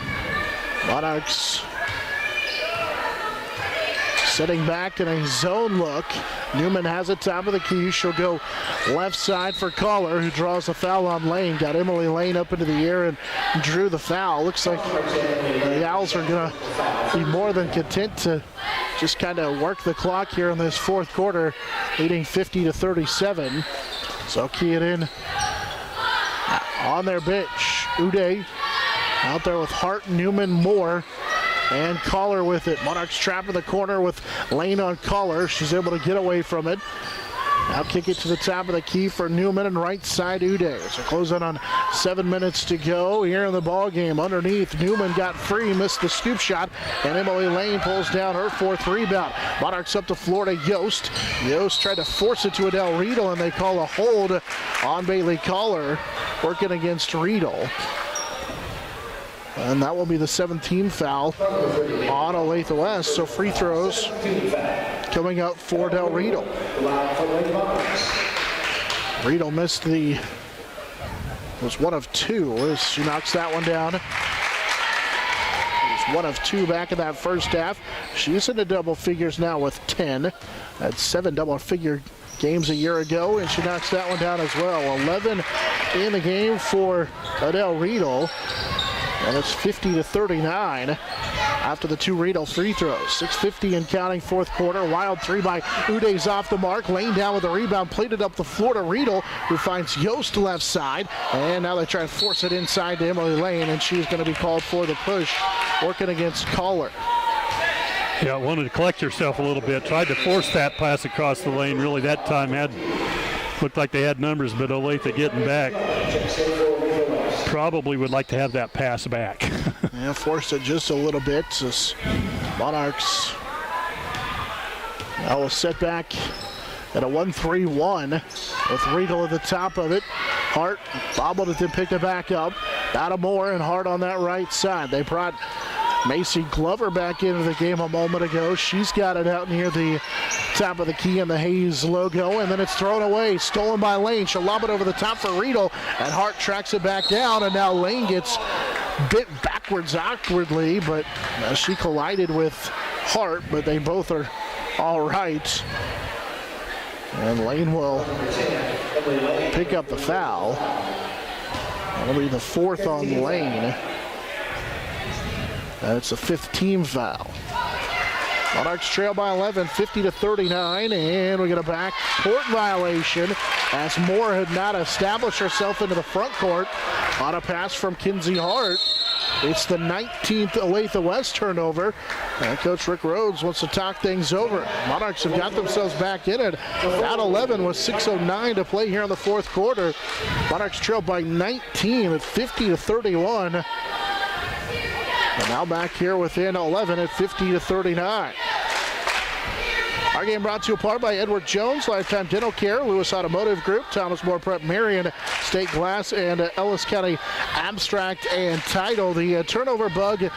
Monarchs sitting back in a zone look. Newman has it top of the key. She'll go left side for Caller, who draws a foul on Lane. Got Emily Lane up into the air and drew the foul. Looks like the Owls are going to be more than content to just kind of work the clock here in this fourth quarter, leading 50-37. So key it in on their bench. Uday out there with Hart, Newman, Moore, and Caller with it. Monarchs trap in the corner with Lane on Caller. She's able to get away from it. Now kick it to the top of the key for Newman and right side Uday. So closing on 7 minutes to go here in the ball game. Underneath, Newman got free, missed the scoop shot, and Emily Lane pulls down her 4th rebound. Monarchs up to Florida Yost. Yost tried to force it to Adele Riedel, and they call a hold on Bailey Collar, working against Riedel. And that will be the 17th foul on Olathe West. So free throws coming up for Del Riedel. Riedel missed was 1 of 2 as she knocks that one down. It was 1 of 2 back in that first half. She's into double figures now with 10. Had 7 double-figure games a year ago, and she knocks that one down as well. 11 in the game for Adele Riedel. And it's 50-39 after the 2 Riedel free throws. 6:50 and counting, 4th quarter. Wild 3 by Uday's off the mark. Lane down with the rebound, played it up the floor to Riedel, who finds Yost left side. And now they try and force it inside to Emily Lane, and she's going to be called for the push, working against Collar. Yeah, wanted to collect herself a little bit. Tried to force that pass across the lane. Really, that time looked like they had numbers, but Olathe getting back. Probably would like to have that pass back. Yeah, forced it just a little bit as Monarchs now will set back at a 1-3-1 with Riedel at the top of it. Hart bobbled it, then picked it back up. Out Moore and Hart on that right side. They brought Macy Glover back into the game a moment ago. She's got it out near the top of the key in the Hayes logo, and then it's thrown away, stolen by Lane. She'll lob it over the top for Riedel, and Hart tracks it back down, and now Lane gets bit backwards awkwardly, but she collided with Hart, but they both are all right. And Lane will pick up the foul. That'll be the 4th on Lane. That's a 5th team foul. Monarchs trail by 11, 50-39, and we get a backcourt violation as Moore had not established herself into the front court on a pass from Kinsey Hart. It's the 19th Olathe West turnover. And Coach Rick Rhodes wants to talk things over. Monarchs have got themselves back in it. Down 11 with 6:09 to play here in the 4th quarter. Monarchs trail by 19 at 50-31. And now back here within 11 at 50-39. Our game brought to you apart by Edward Jones, Lifetime Dental Care, Lewis Automotive Group, Thomas More Prep, Marion State Glass, and Ellis County Abstract and Title. The turnover bug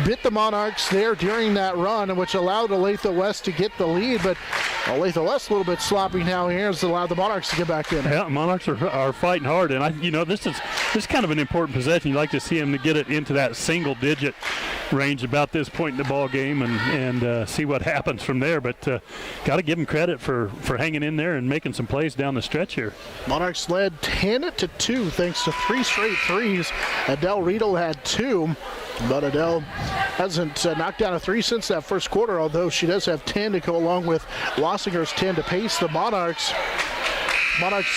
bit the Monarchs there during that run, which allowed Olathe West to get the lead, but Olathe West a little bit sloppy now here has allowed the Monarchs to get back in. Yeah, Monarchs are fighting hard, and this is kind of an important possession. You like to see them to get it into that single-digit range about this point in the ball game and see what happens from there. But got to give them credit for hanging in there and making some plays down the stretch here. Monarchs led 10-2 thanks to 3 straight threes. Adele Riedel had 2. But Adele hasn't knocked down a 3 since that first quarter, although she does have 10 to go along with Wassinger's 10 to pace the Monarchs. Monarchs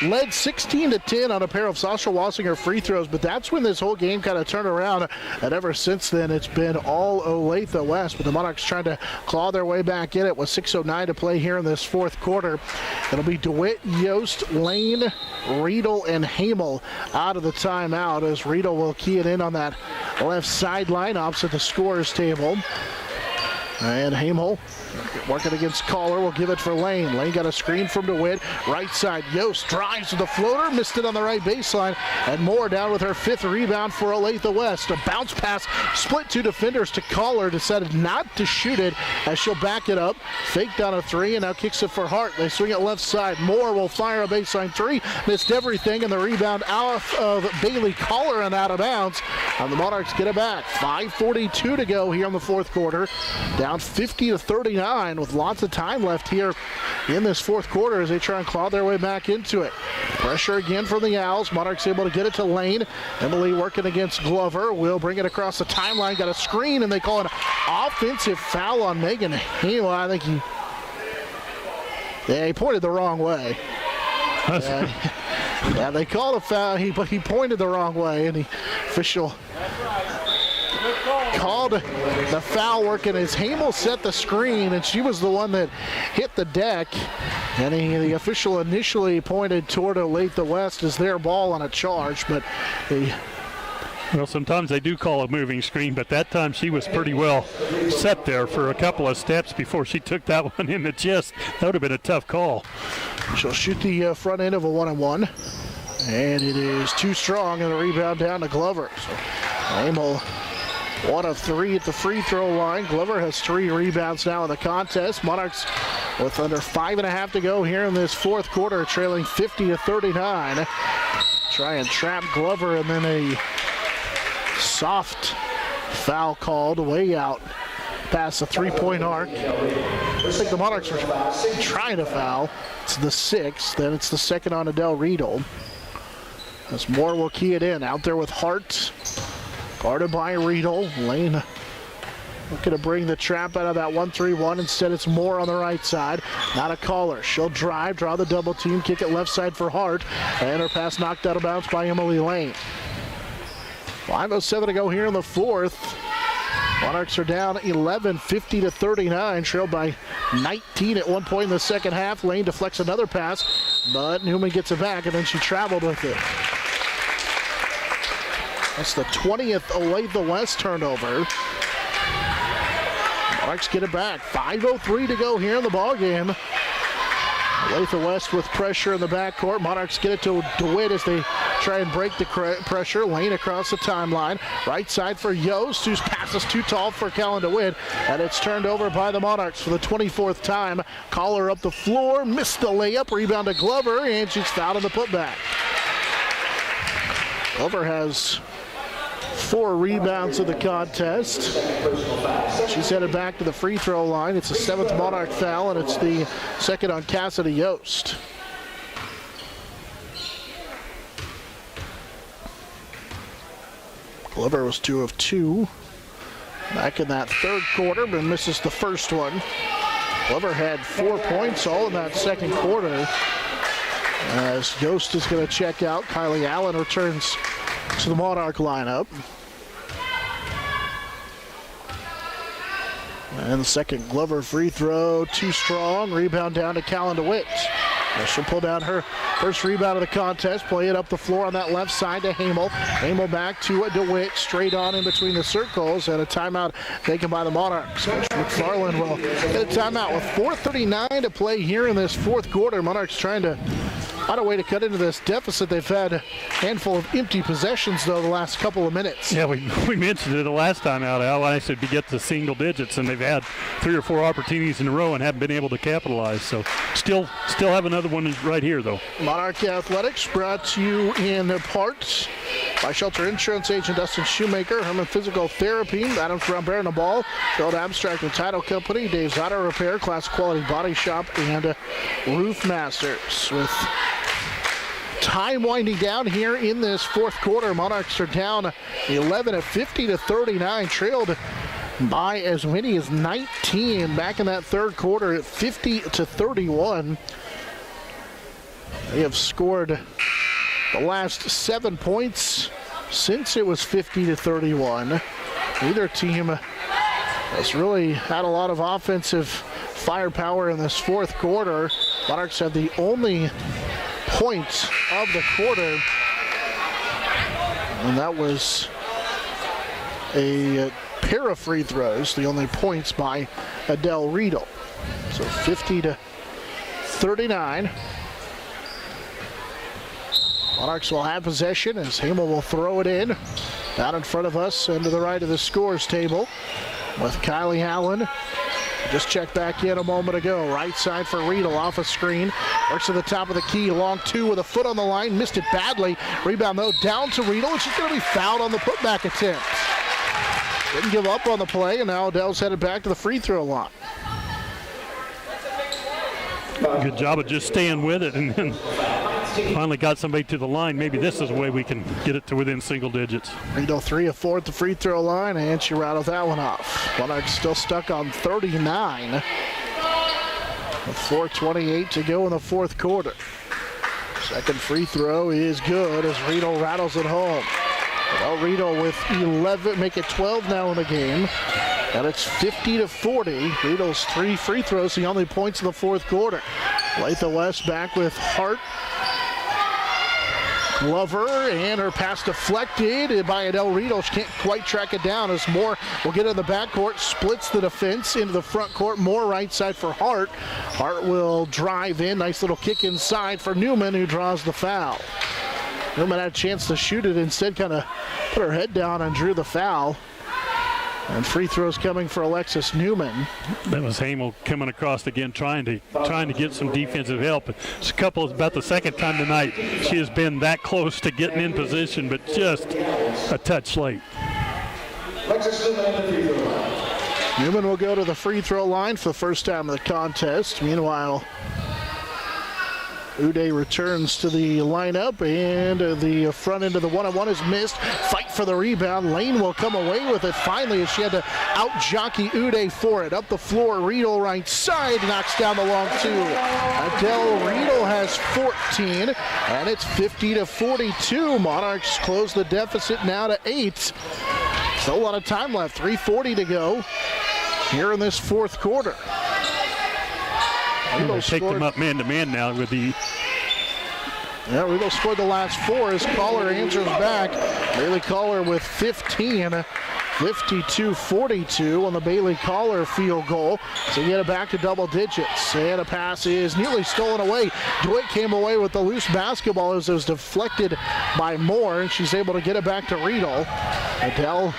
led 16-10 on a pair of Sasha Wassinger free throws, but that's when this whole game kind of turned around, and ever since then it's been all Olathe West, but the Monarchs trying to claw their way back in it with 6:09 to play here in this 4th quarter. It'll be DeWitt, Yost, Lane, Riedel, and Hamel out of the timeout as Riedel will key it in on that left sideline opposite the scorer's table. And Hamel working against Collar will give it for Lane. Lane got a screen from DeWitt. Right side, Yost drives to the floater, missed it on the right baseline. And Moore down with her 5th rebound for Olathe West. A bounce pass, split 2 defenders to Collar, decided not to shoot it as she'll back it up. Faked on a 3 and now kicks it for Hart. They swing it left side. Moore will fire a baseline 3. Missed everything, and the rebound out of Bailey Collar and out of bounds. And the Monarchs get it back. 5:42 to go here in the 4th quarter. Down 50-39 with lots of time left here in this 4th quarter as they try and claw their way back into it. Pressure again from the Owls. Monarchs able to get it to Lane. Emily working against Glover. Will bring it across the timeline. Got a screen, and they call an offensive foul on Megan Hamel. I think he pointed the wrong way. Yeah, they called a foul, but he pointed the wrong way, and the official called the foul working as Hamel set the screen, and she was the one that hit the deck. And the official initially pointed toward Olathe West as their ball on a charge, but well, sometimes they do call a moving screen, but that time she was pretty well set there for a couple of steps before she took that one in the chest. That would have been a tough call. She'll shoot the front end of a 1-on-1, and it is too strong, and the rebound down to Glover. So Hamel 1 of 3 at the free throw line. Glover has 3 rebounds now in the contest. Monarchs with under 5.5 to go here in this fourth quarter, trailing 50-39. Try and trap Glover, and then a soft foul called way out past the three-point arc. I think the Monarchs are trying to foul. It's the 6th, then it's the second on Adele Riedel. As Moore will key it in. Out there with Hart. Guarded by Riedel. Lane looking to bring the trap out of that 1-3-1. Instead, it's Moore on the right side. Not a caller. She'll drive, draw the double team, kick it left side for Hart. And her pass knocked out of bounds by Emily Lane. 5:07 to go here in the fourth. Monarchs are down 11, 50-39, trailed by 19 at one point in the second half. Lane deflects another pass, but Newman gets it back, and then she traveled with it. That's the 20th Olathe West turnover. Monarchs get it back. 5:03 to go here in the ballgame. Olathe West with pressure in the backcourt. Monarchs get it to DeWitt as they try and break the pressure. Lane across the timeline. Right side for Yost, whose pass is too tall for Callan DeWitt. And it's turned over by the Monarchs for the 24th time. Collar up the floor, missed the layup. Rebound to Glover, and she's fouled in the putback. Glover has 4 rebounds of the contest. She's headed back to the free throw line. It's the 7th Monarch foul, and it's the second on Cassidy Yost. Glover was 2 of 2 back in that third quarter, but misses the first one. Glover had 4 points all in that second quarter. As Yost is going to check out, Kylie Allen returns to the Monarch lineup. And the second Glover free throw, too strong. Rebound down to Callan DeWitt. She'll pull down her first rebound of the contest, play it up the floor on that left side to Hamel. Hamel back to DeWitt, straight on in between the circles, and a timeout taken by the Monarchs. Coach McFarland will get a timeout with 4:39 to play here in this fourth quarter. Monarchs trying to find a way to cut into this deficit. They've had a handful of empty possessions, though, the last couple of minutes. Yeah, we mentioned it the last time out, Al. I said we get to single digits, and they've had 3 or 4 opportunities in a row and haven't been able to capitalize. So still have another one right here, though. Monarch Athletics brought to you in part by Shelter Insurance Agent Dustin Shoemaker, Herman Physical Therapy, Adams Brown Bear and the Ball, Build Abstract and Title Company, Dave's Auto Repair, Class Quality Body Shop, and Roof Masters. With time winding down here in this fourth quarter, Monarchs are down 11 at 50-39, trailed by as many as 19 back in that third quarter at 50-31. They have scored the last 7 points since it was 50-31. Neither team has really had a lot of offensive firepower in this fourth quarter. Monarchs have the only point of the quarter, and that was a pair of free throws, the only points by Adele Riedel. So 50-39. Monarchs will have possession as Hamel will throw it in. Down in front of us and to the right of the scores table with Kylie Allen. Just checked back in a moment ago. Right side for Riedel off a screen. Works to the top of the key. Long 2 with a foot on the line. Missed it badly. Rebound though down to Riedel, and she's going to be fouled on the putback attempt. Didn't give up on the play, and now Adele's headed back to the free throw line. Good job of just staying with it, and then finally got somebody to the line. Maybe this is a way we can get it to within single digits. Riedel 3 of 4 at the free throw line, and she rattled that one off. Monarchs still stuck on 39 with 4:28 to go in the fourth quarter. Second free throw is good as Riedel rattles it home. El Rito with 11, make it 12 now in the game. And it's 50-40. Rito's 3 free throws, the only points in the fourth quarter. Olathe West back with Hart. Glover, and her pass deflected by El Rito. She can't quite track it down as Moore will get in the backcourt, splits the defense into the front court. Moore right side for Hart. Hart will drive in. Nice little kick inside for Newman, who draws the foul. Newman had a chance to shoot it, instead kind of put her head down and drew the foul. And free throws coming for Alexis Newman. That was Hamel coming across again, trying to get some defensive help. It's about the second time tonight she has been that close to getting in position, but just a touch late. Newman will go to the free throw line for the first time in the contest. Meanwhile, Uday returns to the lineup, and the front end of the one-on-one is missed. Fight for the rebound. Lane will come away with it finally, as she had to out-jockey Uday for it. Up the floor, Riedel right side, knocks down the long two. Adele Riedel has 14, and it's 50-42. Monarchs close the deficit now to 8. Still a lot of time left, 3:40 to go here in this fourth quarter. They take them up man-to-man now with the... Yeah, Riedel scored the last 4 as Collar answers back. Bailey Collar with 15, 52-42 on the Bailey Collar field goal. So you get it back to double digits. And a pass is nearly stolen away. DeWitt came away with the loose basketball as it was deflected by Moore, and she's able to get it back to Riedel. Adele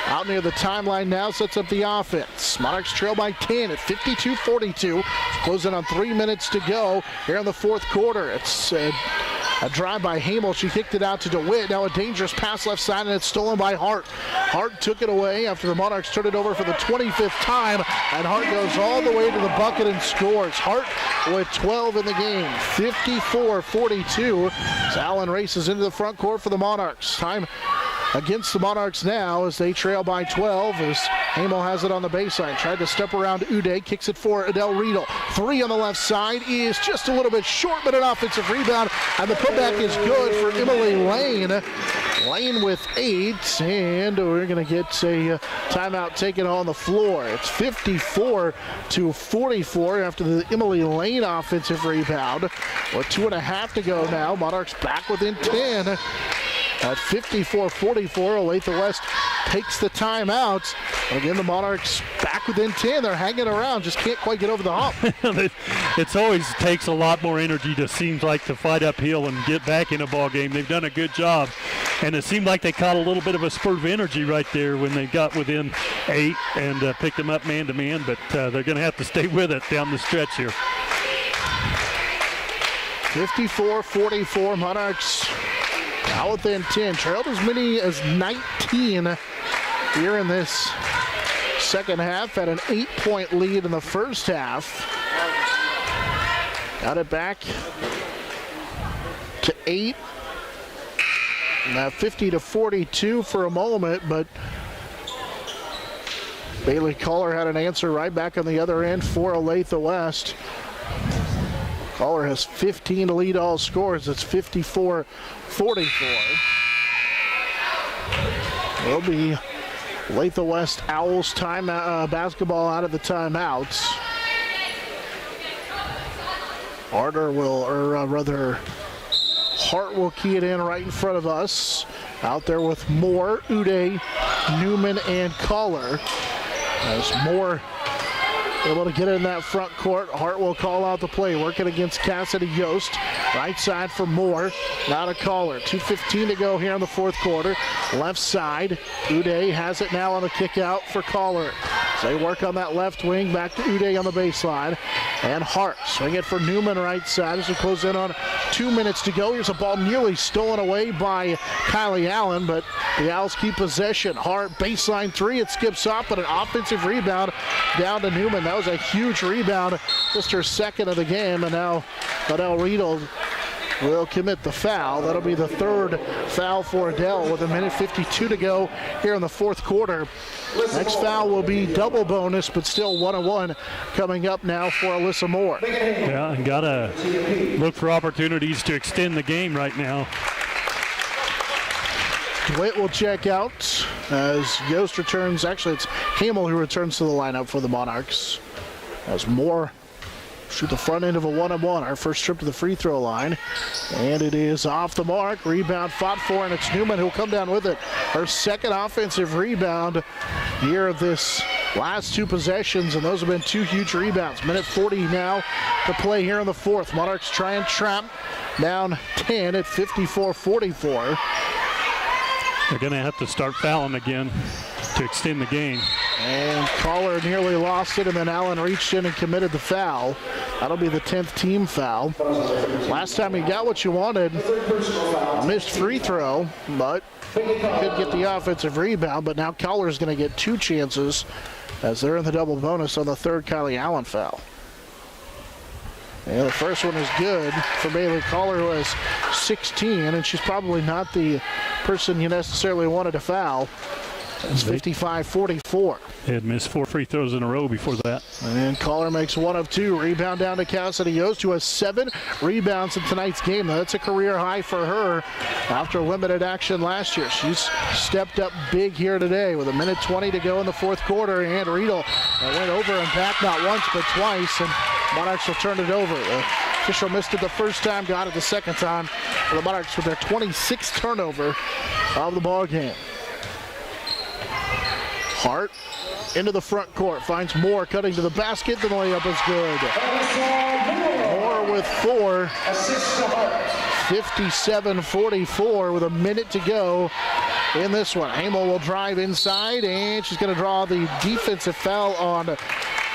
out near the timeline now, sets up the offense. Monarchs trail by 10 at 52-42. Closing on 3 minutes to go here in the fourth quarter. It's a drive by Hamel. She kicked it out to DeWitt. Now a dangerous pass left side, and it's stolen by Hart. Hart took it away after the Monarchs turned it over for the 25th time, and Hart goes all the way to the bucket and scores. Hart with 12 in the game, 54-42. As Allen races into the front court for the Monarchs. Time against the Monarchs now as they trail by 12, as Hamel has it on the baseline. Tried to step around Uday, kicks it for Adele Riedel. 3 on the left side is just a little bit short, but an offensive rebound, and the putback is good for Emily Lane. Lane with 8, and we're going to get a timeout taken on the floor. It's 54-44 after the Emily Lane offensive rebound. With 2.5 to go now, Monarchs back within 10. At 54-44, Olathe West takes the timeout. Again, the Monarchs back within 10. They're hanging around, just can't quite get over the hump. It always takes a lot more energy, to seems like, to fight uphill and get back in a ball game. They've done a good job, and it seemed like they caught a little bit of a spurt of energy right there when they got within 8 and picked them up man-to-man, but they're going to have to stay with it down the stretch here. 54-44, Monarchs now within 10. Trailed as many as 19 here in this second half. Had an 8-point lead in the first half. Got it back to 8. Now 50-42 for a moment, but Bailey Collar had an answer right back on the other end for Olathe West. Collar has 15 to lead all scores. It's 54-44. Will be Olathe West Owls basketball out of the timeouts. Hart will key it in right in front of us. Out there with Moore, Uday, Newman, and Collar. As Moore able to get in that front court, Hart will call out the play, working against Cassidy Yost. Right side for Moore, now to Collar. 2:15 to go here in the fourth quarter. Left side, Uday has it now on the kick out for Collar. So they work on that left wing, back to Uday on the baseline. And Hart swing it for Newman right side as we close in on 2 minutes to go. Here's a ball nearly stolen away by Kylie Allen, but the Owls keep possession. Hart baseline 3, it skips off, but an offensive rebound down to Newman. That was a huge rebound, just her second of the game, and now Adele Riedel will commit the foul. That'll be the third foul for Adele with 1:52 to go here in the fourth quarter. Next foul will be double bonus, but still 1-1 coming up now for Alyssa Moore. Yeah, and got to look for opportunities to extend the game right now. DeWitt will check out as Yost returns. Actually, it's Hamel who returns to the lineup for the Monarchs. As Moore shoot the front end of a one-on-one. Our first trip to the free throw line. And it is off the mark. Rebound fought for, and it's Newman who'll come down with it. Her second offensive rebound here of this last two possessions, and those have been two huge rebounds. Minute 40 now to play here in the fourth. Monarchs try and trap. Down 10 at 54-44. They're going to have to start fouling again to extend the game. And Collar nearly lost it, and then Allen reached in and committed the foul. That'll be the 10th team foul. Last time you got what you wanted, a missed free throw, but could get the offensive rebound. But now Collar's going to get two chances as they're in the double bonus on the third Kylie Allen foul. And the first one is good for Bailey Collar, who has 16, and she's probably not the person you necessarily wanted to foul. It's 55-44. They had missed 4 free throws in a row before that. And Collar makes 1 of 2. Rebound down to Cassidy Yost, who has 7 rebounds in tonight's game. That's a career high for her after limited action last year. She's stepped up big here today with a minute 20 to go in the fourth quarter. And Riedel went over and back not once but twice, and Monarchs will turn it over. The official missed it the first time, got it the second time for the Monarchs with their 26th turnover of the ball game. Hart into the front court, finds Moore cutting to the basket. The layup is good. Moore with 4. 57-44 with a minute to go in this one. Hamel will drive inside, and she's going to draw the defensive foul on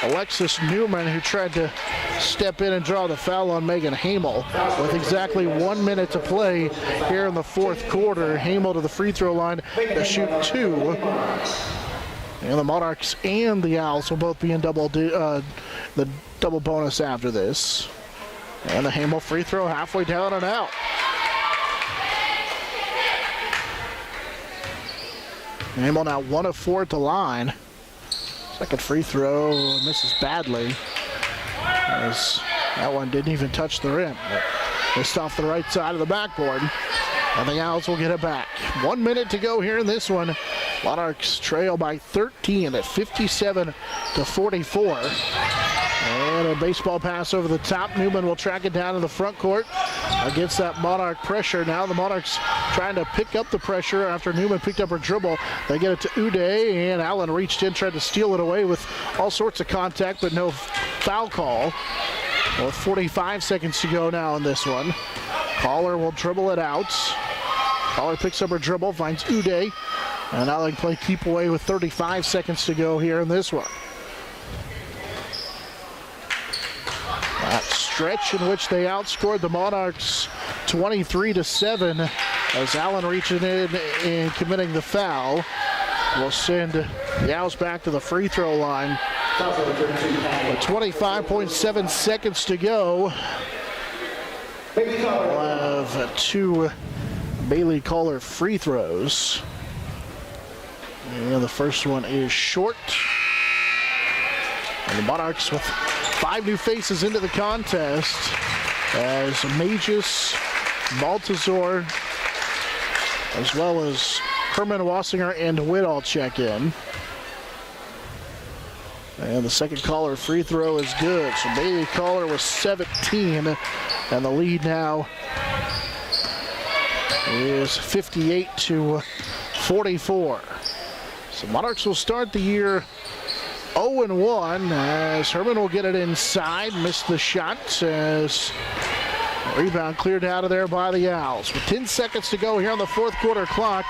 Alexis Newman, who tried to step in and draw the foul on Megan Hamel. With exactly 1 minute to play here in the fourth quarter, Hamel to the free throw line to shoot 2. And the Monarchs and the Owls will both be in the double bonus after this. And the Hamel free throw halfway down and out. Hamel now 1 of 4 at the line. Second free throw misses badly, as that one didn't even touch the rim. Missed off the right side of the backboard. And the Owls will get it back. 1 minute to go here in this one. Monarchs trail by 13 at 57-44. And a baseball pass over the top. Newman will track it down in the front court against that Monarch pressure. Now the Monarchs trying to pick up the pressure after Newman picked up her dribble. They get it to Uday, and Allen reached in, tried to steal it away with all sorts of contact, but no foul call. With 45 seconds to go now in this one. Collar will dribble it out. Collar picks up her dribble, finds Uday. And now they play keep away with 35 seconds to go here in this one. That stretch in which they outscored the Monarchs 23-7 as Allen reaching in and committing the foul. Will send the Owls back to the free throw line. With 25.7 seconds to go. We'll have 2 Bailey Collar free throws. And the first one is short. And the Monarchs with 5 new faces into the contest as Magus, Baltazar, as well as Herman Wassinger and DeWitt all check in. And the second Collar free throw is good. So Bailey Collar was 17, and the lead now is 58-44. So Monarchs will start the year 0-1 as Herman will get it inside, missed the shot as rebound cleared out of there by the Owls. With 10 seconds to go here on the fourth quarter clock,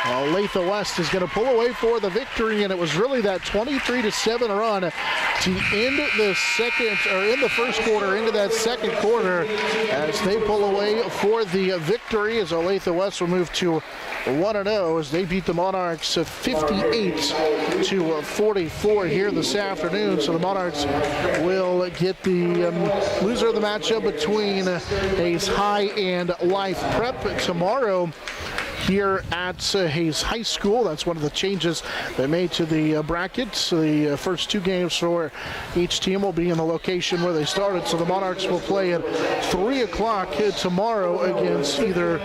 Olathe West is going to pull away for the victory, and it was really that 23-7 run to end the second, or in the first quarter, into that second quarter, as they pull away for the victory, as Olathe West will move to 1-0 as they beat the Monarchs 58-44 here this afternoon. So the Monarchs will get the loser of the matchup between Hayes High and Life Prep tomorrow. here at Hayes High School. That's one of the changes they made to the bracket. So the first two games for each team will be in the location where they started. So the Monarchs will play at 3 o'clock tomorrow against either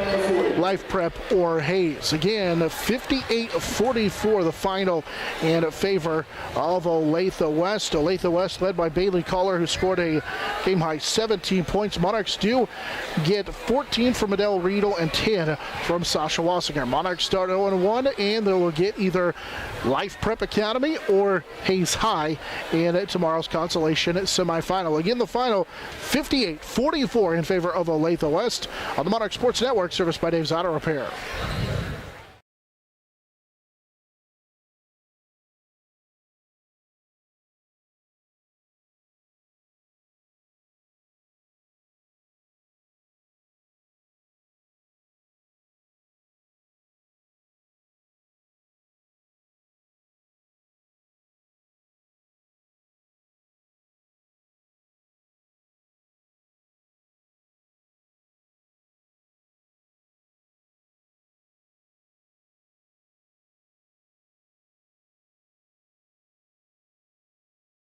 Life Prep or Hayes. Again, 58-44 the final in favor of Olathe West. Olathe West led by Bailey Collar, who scored a game-high 17 points. Monarchs do get 14 from Adele Riedel and 10 from Sasha Wassinger. Monarchs start 0-1, and they will get either Life Prep Academy or Hayes High in tomorrow's consolation semifinal. Again, the final 58-44 in favor of Olathe West on the Monarch Sports Network, serviced by Dave's Auto Repair.